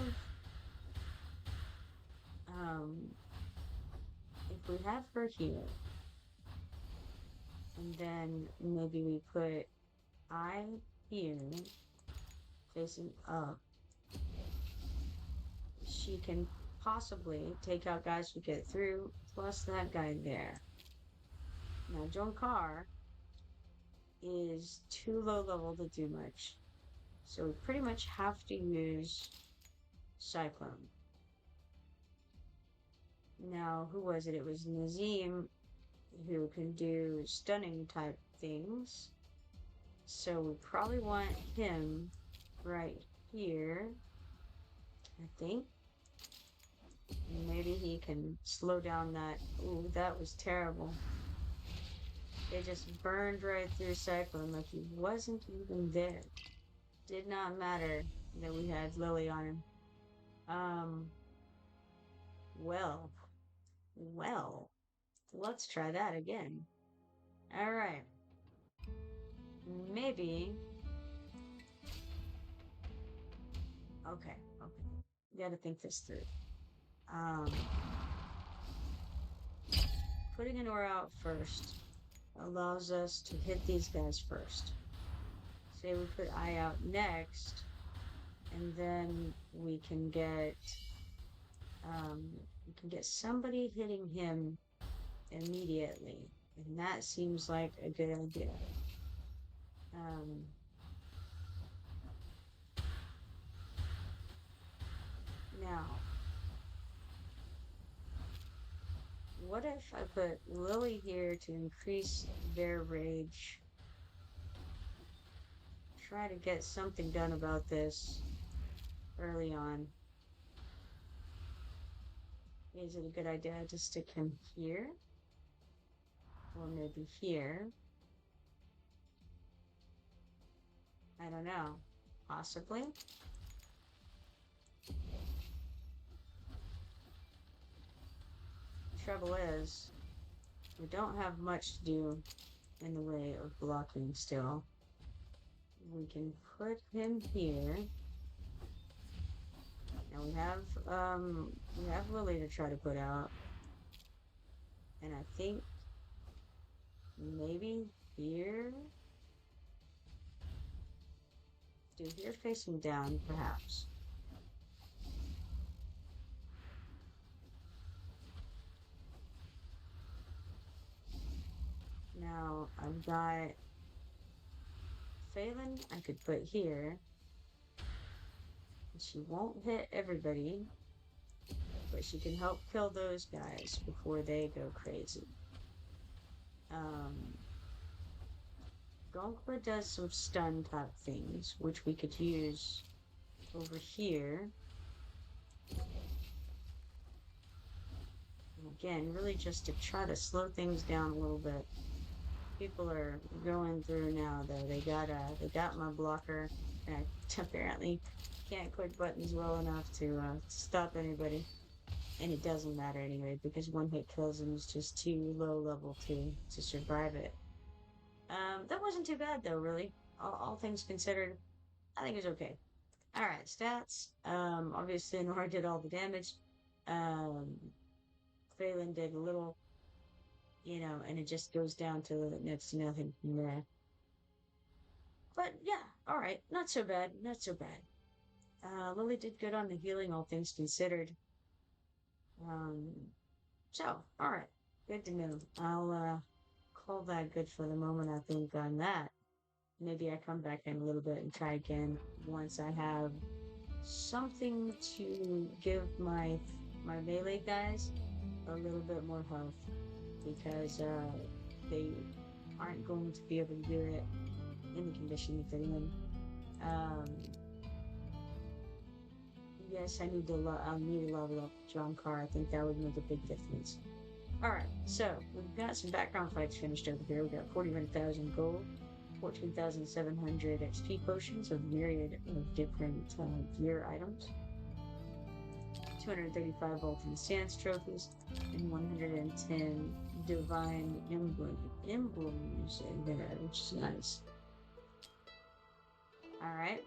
her here, and then maybe we put I here, facing up, she can possibly take out guys who get through, plus that guy there. Now, Joan Carr is too low level to do much. So we pretty much have to use Cyclone. Now, who was it? It was Nazim, who can do stunning type things. So we probably want him right here, I think. Maybe he can slow down that. Ooh, that was terrible. It just burned right through Cyclone like he wasn't even there. Did not matter that we had Lily on him. Well, let's try that again. Alright. Maybe. Okay. You gotta think this through. Putting an aura out first allows us to hit these guys first. Say we put I out next, and then we can get somebody hitting him immediately, and that seems like a good idea. Now, what if I put Lily here to increase their rage? Try to get something done about this early on. Is it a good idea to stick him here? Or maybe here? I don't know. Possibly. Trouble is, we don't have much to do in the way of blocking still. We can put him here. Now we have Lily to try to put out. And I think maybe here. Do here facing down, perhaps. Now I've got Phelan I could put here. She won't hit everybody, but she can help kill those guys before they go crazy. Gonqua does some stun type things, which we could use over here. And again, really just to try to slow things down a little bit. People are going through now, though. They got my blocker, and I apparently can't click buttons well enough to stop anybody. And it doesn't matter anyway, because one hit kills them is just too low level to survive it. That wasn't too bad though, really. All things considered, I think it was okay. Alright, stats. Obviously Nora did all the damage. Um, Phelan did a little, and it just goes down to next to nothing from there. But yeah, alright, not so bad, not so bad. Lily did good on the healing, all things considered. Um, so, alright, good to know. I'll call that good for the moment, I think, on that. Maybe I come back in a little bit and try again once I have something to give my melee guys a little bit more health, because they aren't going to be able to do it in the condition that they're in. Yes, I need to level up John Carr. I think that would make a big difference. Alright, so we've got some background fights finished over here. We've got 41,000 gold, 14,700 XP potions of myriad of different gear items, 235 Ultimate Stance trophies, and 110 divine emblems in there, which is nice. Alright.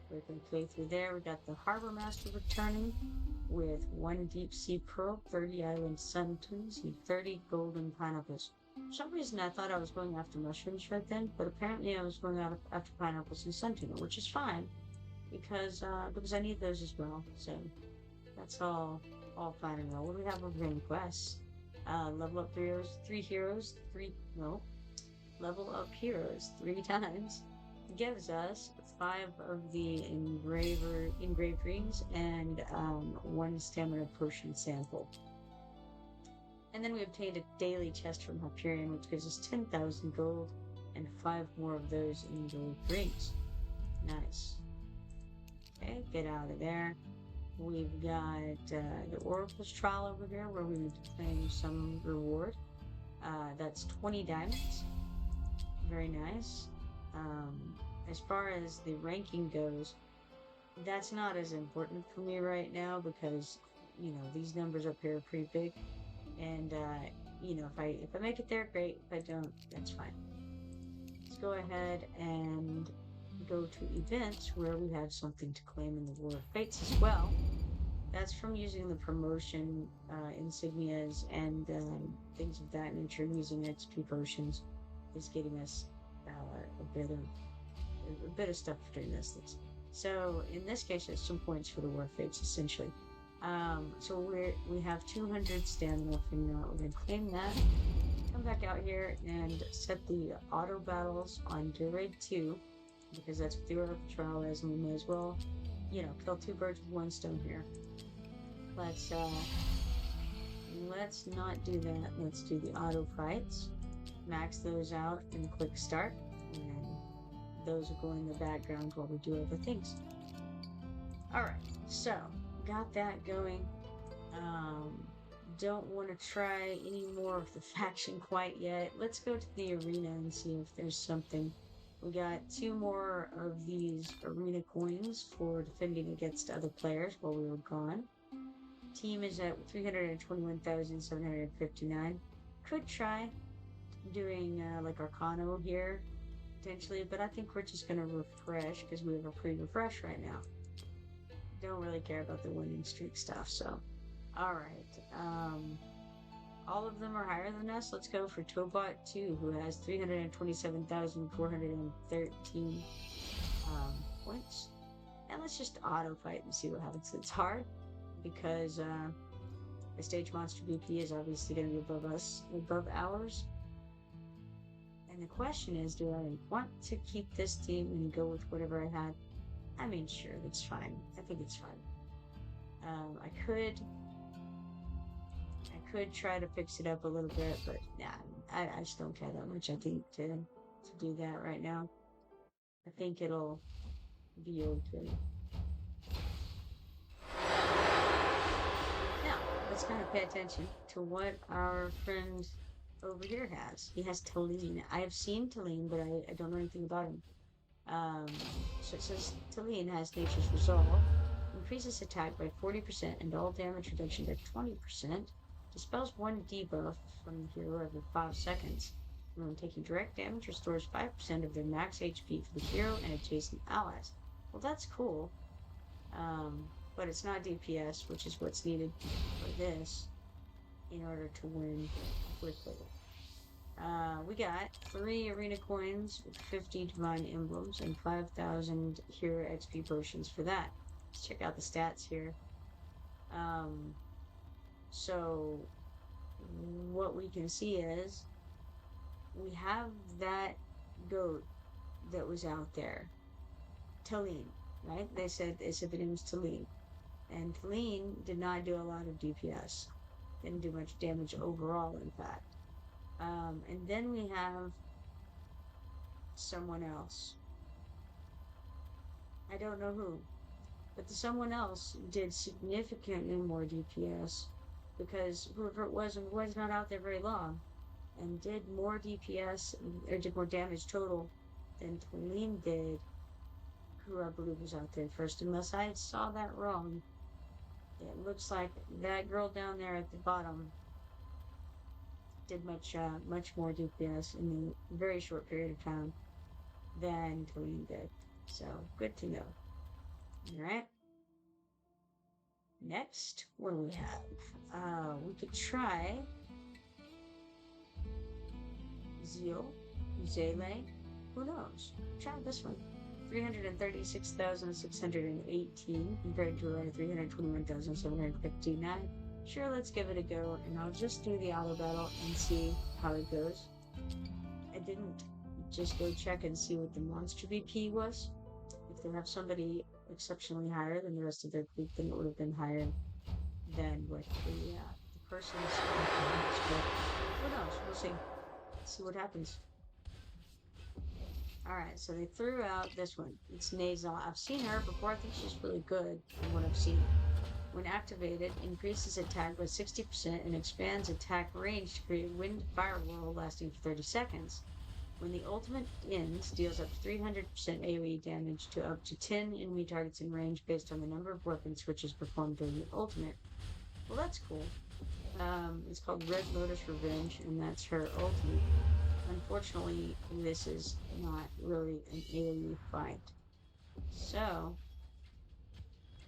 We can play through there. We got the Harbor Master returning with 1 Deep Sea Pearl, 30 Island Suntoons, and 30 Golden Pineapples. For some reason I thought I was going after mushrooms right then, but apparently I was going after pineapples and suntuna, which is fine, because I need those as well. So that's all fine and well. What do we have over here in quests? Level up level up heroes 3 times. Gives us 5 of the engraved rings and 1 stamina potion sample. And then we obtained a daily chest from Hyperion, which gives us 10,000 gold and 5 more of those engraved rings. Nice. Okay, get out of there. We've got the Oracle's Trial over here, where we need to claim some reward. That's 20 diamonds. Very nice. As far as the ranking goes, that's not as important for me right now, because these numbers up here are pretty big, and if I make it there, great. If I don't, that's fine. Let's go ahead and go to events, where we have something to claim in the War of Fates as well. That's from using the promotion insignias and things of that nature. Using XP potions is getting us a bit of stuff for doing this things. So in this case, it's some points for the War of Fates, essentially. So we have 200 stamina from that. We're gonna claim that. Come back out here and set the auto battles on Gear Raid 2, because that's what the Oracle Trial is, and we may as well, kill 2 birds with 1 stone here. Let's not do that. Let's do the auto fights. Max those out and click start, and those will go in the background while we do other things. Alright, so got that going. Um, don't want to try any more of the faction quite yet. Let's go to the arena and see if there's something. We got 2 more of these arena coins for defending against other players while we were gone. Team is at 321,759. Could try doing like Arcano here potentially, but I think we're just gonna refresh because we have a pre-refresh right now. Don't really care about the winning streak stuff, so alright. All of them are higher than us. Let's go for Tobot 2, who has 327,413 points. And let's just auto fight and see what happens. It's hard because the stage monster BP is obviously going to be above us, above ours. And the question is, do I want to keep this team and go with whatever I had? I mean, sure, that's fine. I think it's fine. I could try to fix it up a little bit, but nah, I just don't care that much, I think, to do that right now. I think it'll be okay. Now, let's kind of pay attention to what our friend over here has. He has Talene. I have seen Talene, but I don't know anything about him. So it says Talene has Nature's Resolve, increases attack by 40% and all damage reduction by 20%, dispels 1 debuff from the hero every 5 seconds. When taking direct damage, restores 5% of their max HP for the hero and adjacent allies. Well, that's cool. But it's not DPS, which is what's needed for this in order to win quickly. We got 3 arena coins with 50 divine emblems and 5,000 hero XP potions for that. Let's check out the stats here. So what we can see is we have that goat that was out there, Talene, right? They said the name was Talene, and Talene did not do a lot of DPS. Didn't do much damage overall, in fact. And then we have someone else. I don't know who, but the someone else did significantly more DPS because whoever it was not out there very long and did more DPS or did more damage total than Talene did, who I believe was out there first, unless I saw that wrong. It looks like that girl down there at the bottom did much more DPS in a very short period of time than Talene did. So good to know. All right. Next, what do we have? We could try Zele. Who knows? Try this one. 336,618 compared to 321,759. Sure, let's give it a go, and I'll just do the auto battle and see how it goes. I didn't just go check and see what the monster VP was. If they have somebody exceptionally higher than the rest of their group, then it would have been higher than what the person's. But who knows? We'll see. Let's see what happens. Alright, so they threw out this one. It's Nasal. I've seen her before. I think she's really good from what I've seen. When activated, increases attack by 60% and expands attack range to create a wind firewall lasting for 30 seconds. When the ultimate ends, deals up to 300% AoE damage to up to 10 enemy targets in range based on the number of weapon switches performed during the ultimate. Well, that's cool. It's called Red Lotus Revenge, and that's her ultimate. Unfortunately, this is not really an AoE fight. So,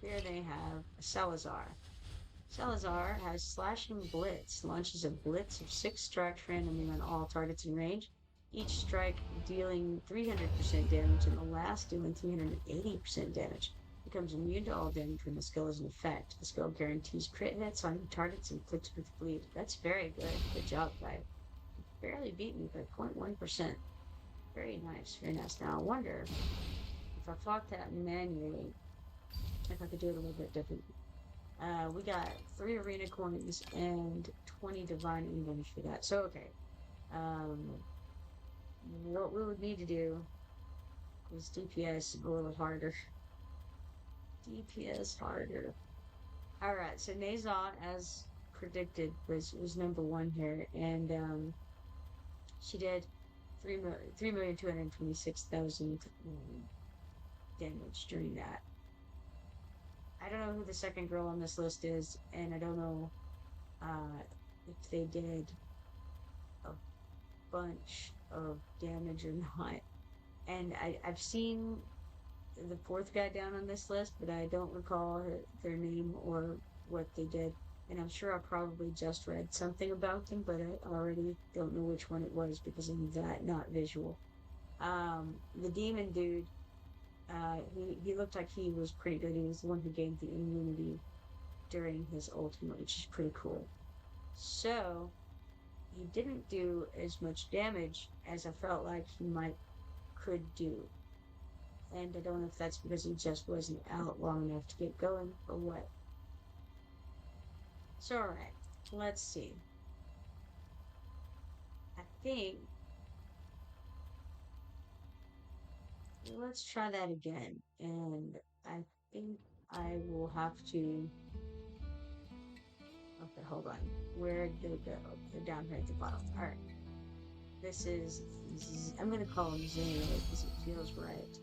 here they have Salazar. Salazar has Slashing Blitz, launches a blitz of 6 strikes randomly on all targets in range, each strike dealing 300% damage and the last dealing 380% damage. Becomes immune to all damage when the skill is in effect. The skill guarantees crit hits on targets inflicted with bleed. That's very good. Good job, guy. Barely beat me by 0.1%. Very nice, very nice. Now I wonder if I fought that manually, if I could do it a little bit differently. We got 3 arena coins and 20 divine emblems for that. So okay. What we would need to do is DPS a little harder. DPS harder. Alright, so Nazon, as predicted, was number one here, and she did 3,226,000 damage during that. I don't know who the second girl on this list is, and I don't know if they did a bunch of damage or not. And I've seen the fourth guy down on this list, but I don't recall their name or what they did. And I'm sure I probably just read something about them, but I already don't know which one it was because I'm that not visual. The demon dude, he looked like he was pretty good. He was the one who gained the immunity during his ultimate, which is pretty cool. So he didn't do as much damage as I felt like he could do. And I don't know if that's because he just wasn't out long enough to get going or what. So alright, let's see. I think let's try that again. And I think I will have to. Okay, hold on. Where did it go? They're down here at the bottom. Alright. This is. I'm going to call him Zeno because it feels right.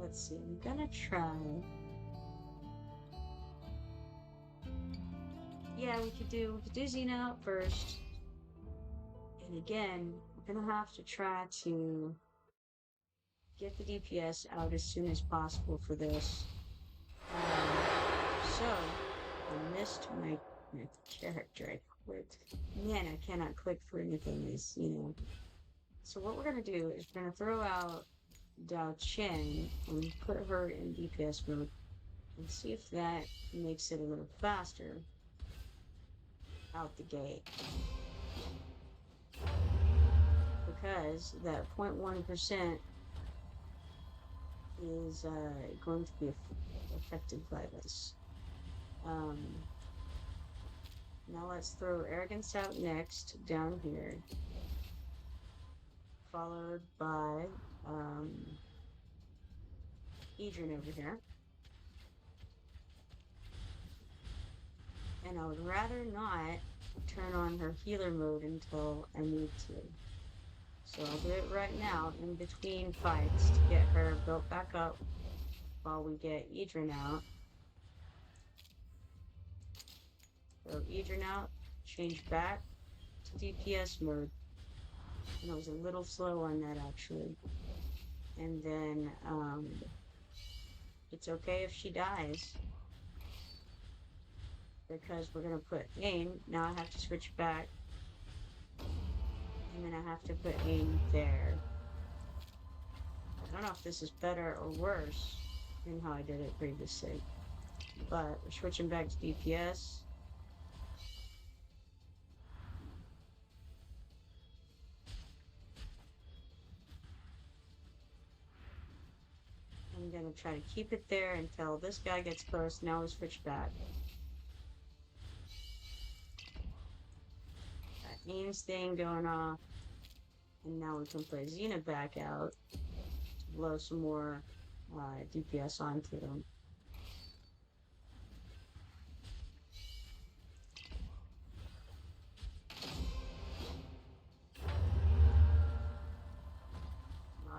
Let's see. I'm going to try. Yeah, we could do Zeno first. And again, we're going to have to try to get the DPS out as soon as possible for this. So, I missed my character. I quit. Man, I cannot click for anything, So what we're going to do is we're going to throw out Dao Chen and put her in DPS mode and see if that makes it a little faster out the gate. Because that 0.1% is going to be affected by this. Now let's throw Arrogance out next, down here. Followed by Adrian over here. And I would rather not turn on her healer mode until I need to. So I'll do it right now in between fights to get her built back up while we get Adrian out. Throw Adrian out, change back to DPS mode. And I was a little slow on that actually. And then it's okay if she dies. Because we're gonna put aim. Now I have to switch back. And then I have to put aim there. I don't know if this is better or worse than how I did it previously. But we're switching back to DPS. I'm gonna try to keep it there until this guy gets close. Now we switch back. That aim's thing going off. And now we can play Xena back out to blow some more DPS onto them.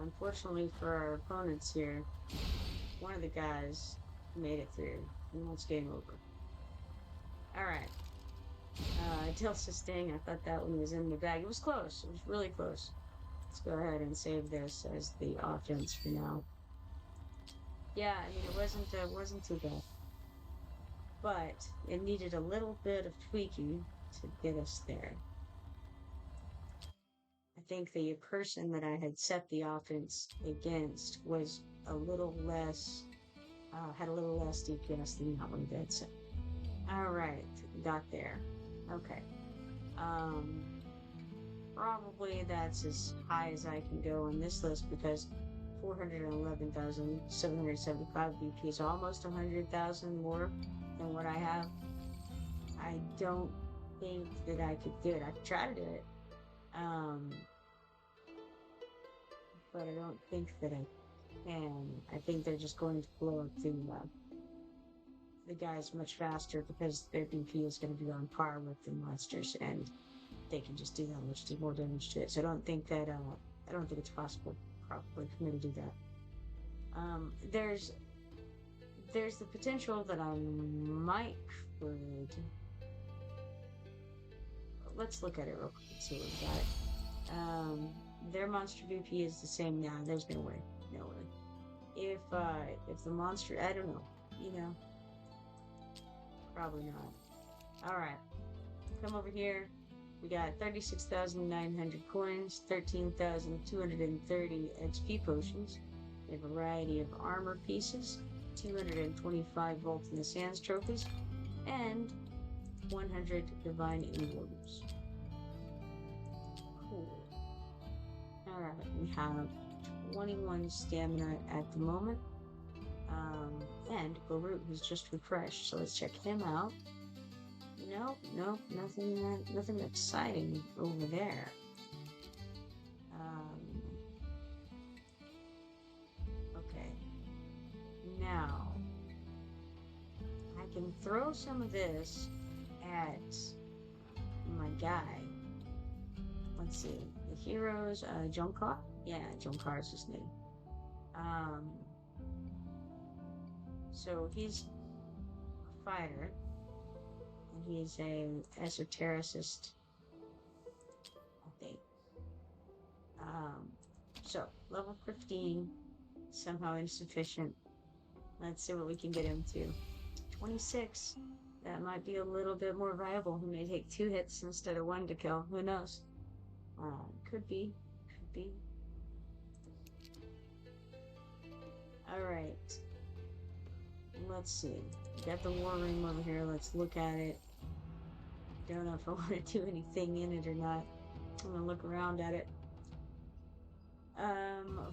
Unfortunately for our opponents here, one of the guys made it through, and it's game over. Alright. Tilsa Sting, I thought that one was in the bag. It was close. It was really close. Let's go ahead and save this as the offense for now. Yeah, I mean, it wasn't too bad. But it needed a little bit of tweaking to get us there. I think the person that I had set the offense against was a little less, had a little less DPS than that one did. So, alright, got there. Okay. Probably that's as high as I can go on this list because 411,775 BP is almost 100,000 more than what I have. I don't think that I could do it. I could try to do it. But I don't think that I and I think they're just going to blow up the guys much faster because their BP is going to be on par with the monsters, and they can just do that much more damage to it. So I don't think it's possible probably for me to do that. There's the potential that I might could. Let's look at it real quick and see what we got. Their monster BP is the same now. There's no way. No way. If the monster, I don't know. Probably not. All right. Come over here. We got 36,900 coins, 13,230 XP potions, a variety of armor pieces, 225 Vault in the Sands trophies, and 100 divine emblems. Cool. Alright, we have 21 stamina at the moment. And Baruch has just refreshed, so let's check him out. Nope, nothing exciting over there. Okay. Now, I can throw some of this at my guy. Let's see. The heroes, Jonkar? Yeah, Jonkar is his name. So he's a fighter. He's a esotericist, I think. So level 15, somehow insufficient. Let's see what we can get him to. 26. That might be a little bit more viable. He may take 2 hits instead of 1 to kill. Who knows? Could be. Alright. Let's see. We got the war room over here. Let's look at it. Don't know if I want to do anything in it or not. I'm gonna look around at it.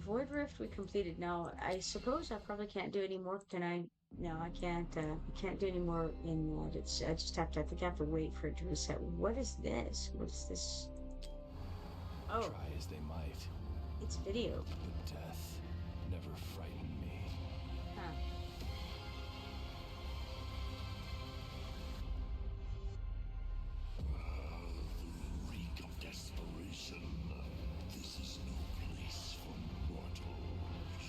Void Rift we completed. Now I suppose I probably can't do any more. Can I? No, I can't. I can't do any more in that. I just have to. I think I have to wait for it to reset. What is this? What is this? Oh, try as they might. It's video. But death never frightened me. Huh. The reek of desperation. This is no place for mortals.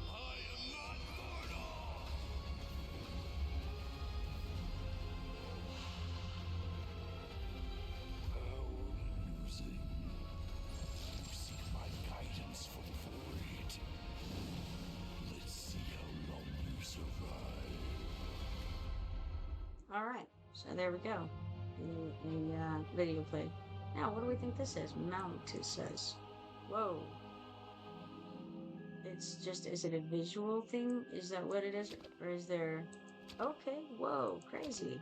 I am not mortal! How amusing. You seek my guidance from the void. Let's see how long you survive. Alright, so there we go. The video play. Now, what do we think this is? Mount, it says. Whoa. It's just, is it a visual thing? Is that what it is? Or is there... Okay, whoa, crazy.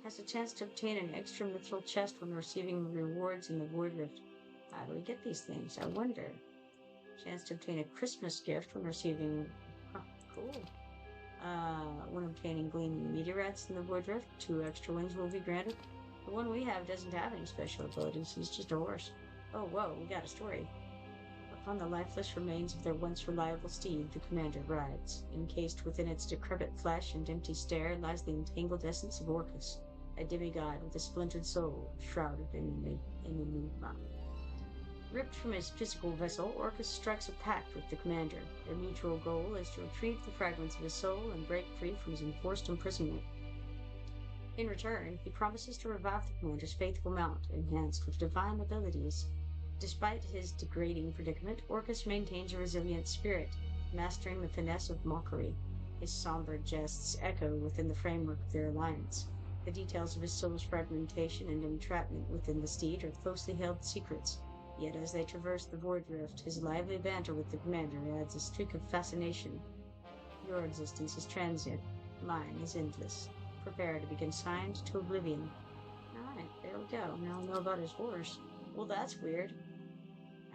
Has a chance to obtain an extra mithril chest when receiving rewards in the Void Rift. How do we get these things? I wonder. Chance to obtain a Christmas gift when receiving... Huh, cool. When obtaining gleaming meteorites in the Void Rift, 2 extra wings will be granted. The one we have doesn't have any special abilities, he's just a horse. Oh, whoa, we got a story. Upon the lifeless remains of their once reliable steed, the commander rides. Encased within its decrepit flesh and empty stare lies the entangled essence of Orcus, a demigod with a splintered soul, shrouded in enigma. Ripped from his physical vessel, Orcus strikes a pact with the commander. Their mutual goal is to retrieve the fragments of his soul and break free from his enforced imprisonment. In return, he promises to revive the commander's faithful mount, enhanced with divine abilities. Despite his degrading predicament, Orcus maintains a resilient spirit, mastering the finesse of mockery. His somber jests echo within the framework of their alliance. The details of his soul's fragmentation and entrapment within the steed are closely held secrets. Yet as they traverse the Void Rift, his lively banter with the commander adds a streak of fascination. Your existence is transient. Mine is endless. Prepare to be consigned to oblivion. Alright, there we go. Now I know about his horse. Well, that's weird.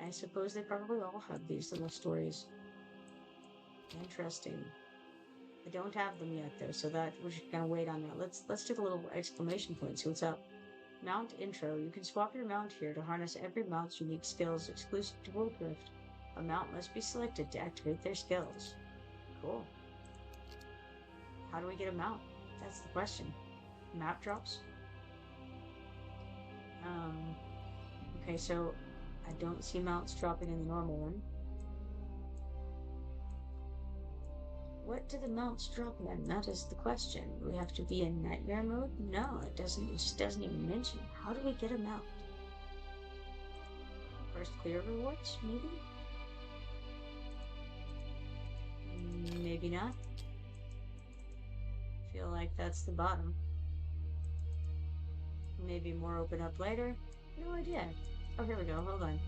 I suppose they probably all have these little stories. Interesting. I don't have them yet, though, so that we're just gonna wait on that. Let's do the little exclamation point, see what's up. Mount intro. You can swap your mount here to harness every mount's unique skills exclusive to Void Rift. A mount must be selected to activate their skills. Cool. How do we get a mount? That's the question. Map drops? Okay, so I don't see mounts dropping in the normal one. What do the mounts drop in? That is the question. Do we have to be in nightmare mode? No, it doesn't. It just doesn't even mention. How do we get a mount? First clear rewards, maybe? Maybe not. Feel like that's the bottom. Maybe more open up later. No idea. Oh, here we go. Hold on.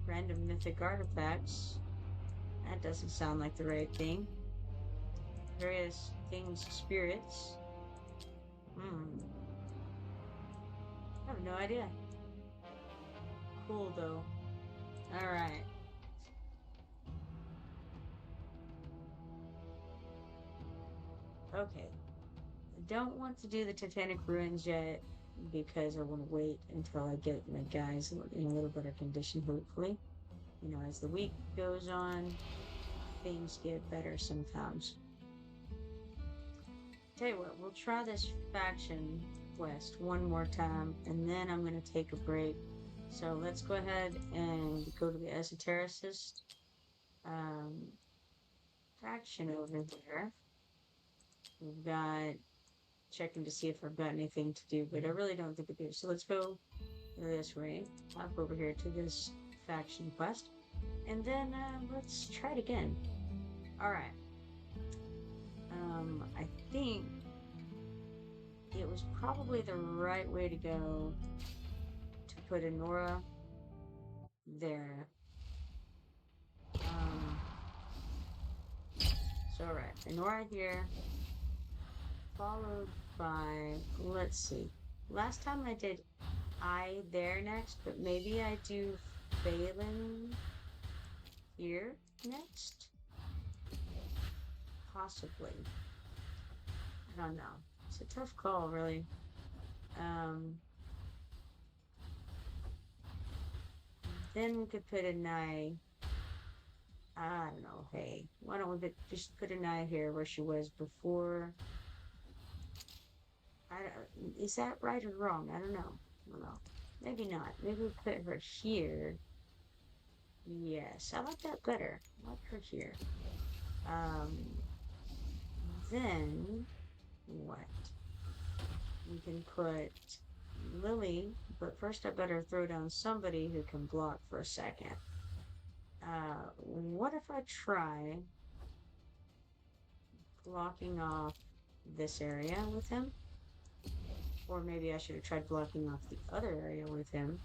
Random mythic artifacts. That doesn't sound like the right thing. Various things, spirits. I have no idea. Cool though. Alright. Okay. I don't want to do the Titanic Ruins yet because I want to wait until I get my guys in a little better condition, hopefully. You know, as the week goes on, things get better sometimes. Tell you what, we'll try this faction quest one more time, and then I'm going to take a break. So let's go ahead and go to the esotericist faction over there. We've got checking to see if I've got anything to do, but I really don't think I do. So let's go this way, hop over here to this faction quest, and then let's try it again. Alright. I think it was probably the right way to go to put Enora there. So alright, Enora here, followed by, let's see, last time I did I there next, but maybe I do Phelan here next? Possibly. I don't know. It's a tough call, really. Then we could put an eye. I don't know. Hey, why don't we just put an eye here where she was before? Is that right or wrong? I don't know. Maybe not. Maybe we'll put her here. Yes, I like that better. I like her here. Then what? We can put Lily, but first I better throw down somebody who can block for a second. What if I try blocking off this area with him? Or maybe I should have tried blocking off the other area with him.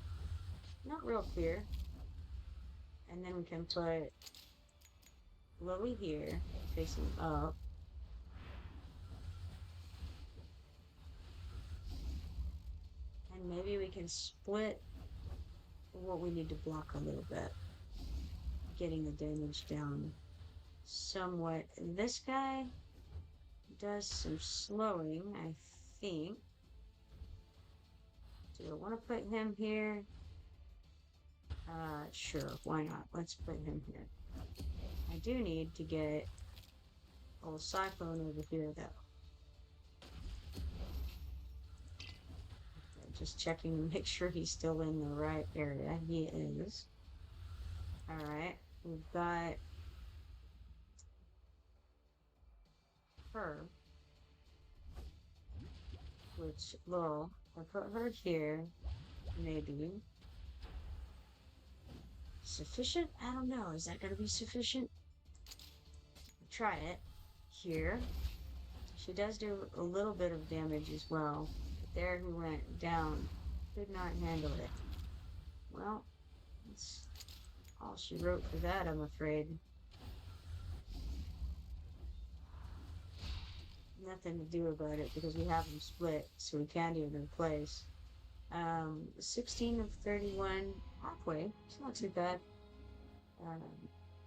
Not real clear. And then we can put Lily here, facing up. And maybe we can split what we need to block a little bit. Getting the damage down somewhat. This guy does some slowing, I think. Do I want to put him here? Sure, why not? Let's put him here. I do need to get old Cyclone over here, though. Okay, just checking to make sure he's still in the right area. He is. Alright, we've got her. Which, well, I'll put her here. Maybe. Sufficient? I don't know. Is that going to be sufficient? Try it. Here. She does do a little bit of damage as well. But there he went down. Could not handle it. Well, that's all she wrote for that, I'm afraid. Nothing to do about it because we have them split, so we can't even replace. 16 of 31, halfway. It's not too bad.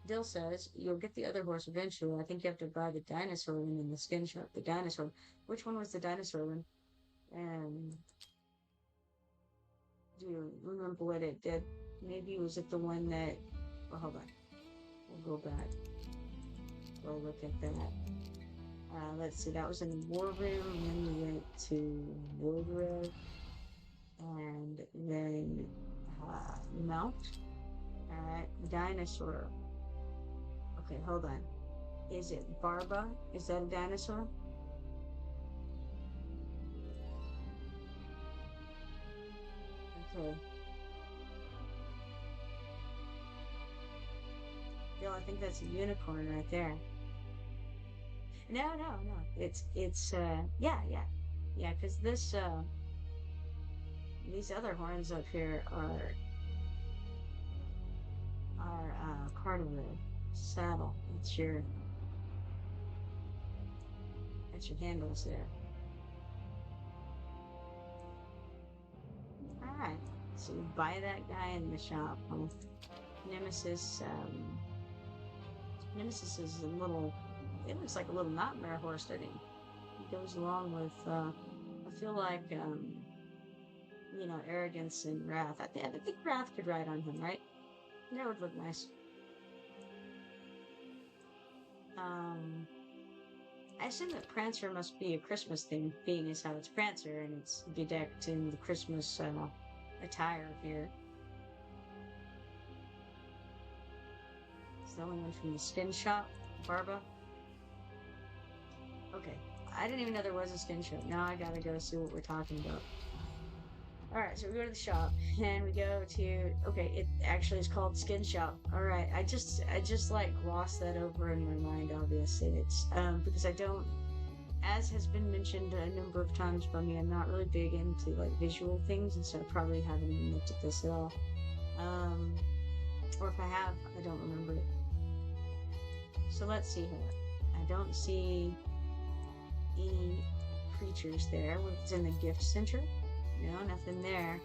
Dill says, you'll get the other horse eventually. I think you have to buy the dinosaur one in the skin shop. The dinosaur. Which one was the dinosaur one? Do you remember what it did? Maybe was it the one that... Well, hold on. We'll go back. We'll look at that. Let's see, that was in the war room, and then we went to Wildred, and then Mount. Alright, dinosaur. Okay, hold on. Is it Barba? Is that a dinosaur? Okay. Bill, I think that's a unicorn right there. No, no, no. Yeah, yeah. Yeah, because these other horns up here are part of the saddle. That's your handles there. Alright. So you buy that guy in the shop. Nemesis, Nemesis is a little, it looks like a little nightmare horse, doesn't he? He goes along with, I feel like, arrogance and wrath. I think wrath could ride on him, right? That would look nice. I assume that Prancer must be a Christmas thing, being as how it's Prancer and it's bedecked in the Christmas attire here. It's the only one from the skin shop, Barba. Okay, I didn't even know there was a skin shop. Now I gotta go see what we're talking about. Alright, so we go to the shop, and we go to... Okay, it actually is called Skin Shop. Alright, I just like, glossed that over in my mind, obviously. It's, because I don't... As has been mentioned a number of times by me, I'm not really big into, like, visual things, and so I probably haven't even looked at this at all. Or if I have, I don't remember it. So let's see here. I don't see any creatures there. What's in the gift center? No, nothing there.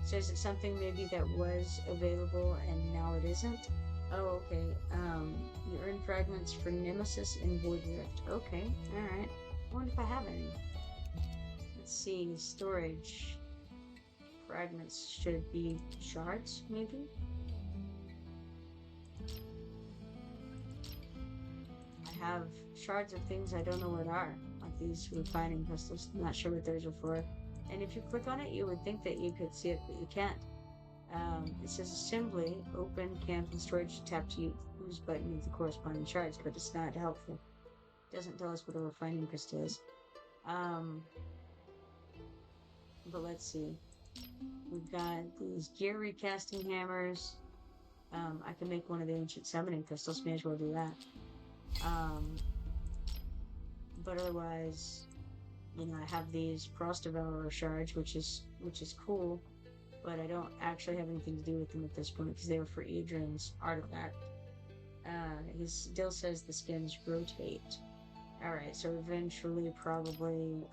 So is it something maybe that was available and now it isn't? Oh, okay. You earn fragments for Nemesis and Void Rift. Okay, alright. I wonder if I have any. Let's see, storage. Fragments should be shards, maybe? I have shards of things I don't know what are. Like these refining crystals. I'm not sure what those are for. And if you click on it, you would think that you could see it, but you can't. It says assembly, open, cancel, storage, tap to use button with the corresponding shards, but it's not helpful. It doesn't tell us what a refining crystal is. But let's see. We've got these gear recasting hammers. I can make one of the ancient summoning crystals, may as well do that. But otherwise... I have these Frost Devourer shards, which is cool, but I don't actually have anything to do with them at this point because they were for Adrian's artifact. He still says the skins rotate. Alright, so eventually probably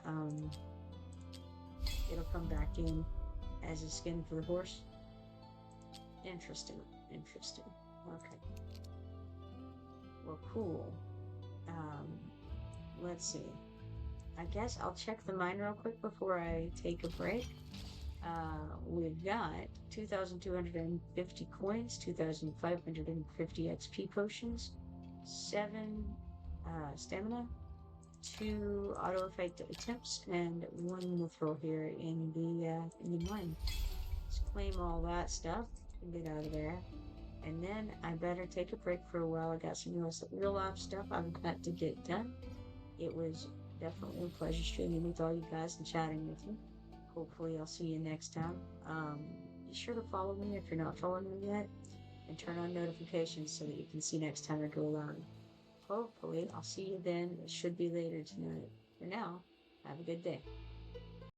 it'll come back in as a skin for the horse. Interesting. Okay. Well, cool. Let's see. I guess I'll check the mine real quick before I take a break. We've got 2,250 coins, 2,550 XP potions, 7 stamina, 2 auto fight attempts, and 1 mithril here in the mine. Let's claim all that stuff and get out of there. And then I better take a break for a while. I got some real life stuff I've got to get done. It was definitely a pleasure streaming with all you guys and chatting with you. Hopefully I'll see you next time. Be sure to follow me if you're not following me yet, and turn on notifications so that you can see next time I go live. Hopefully I'll see you then. It should be later tonight. For now, have a good day.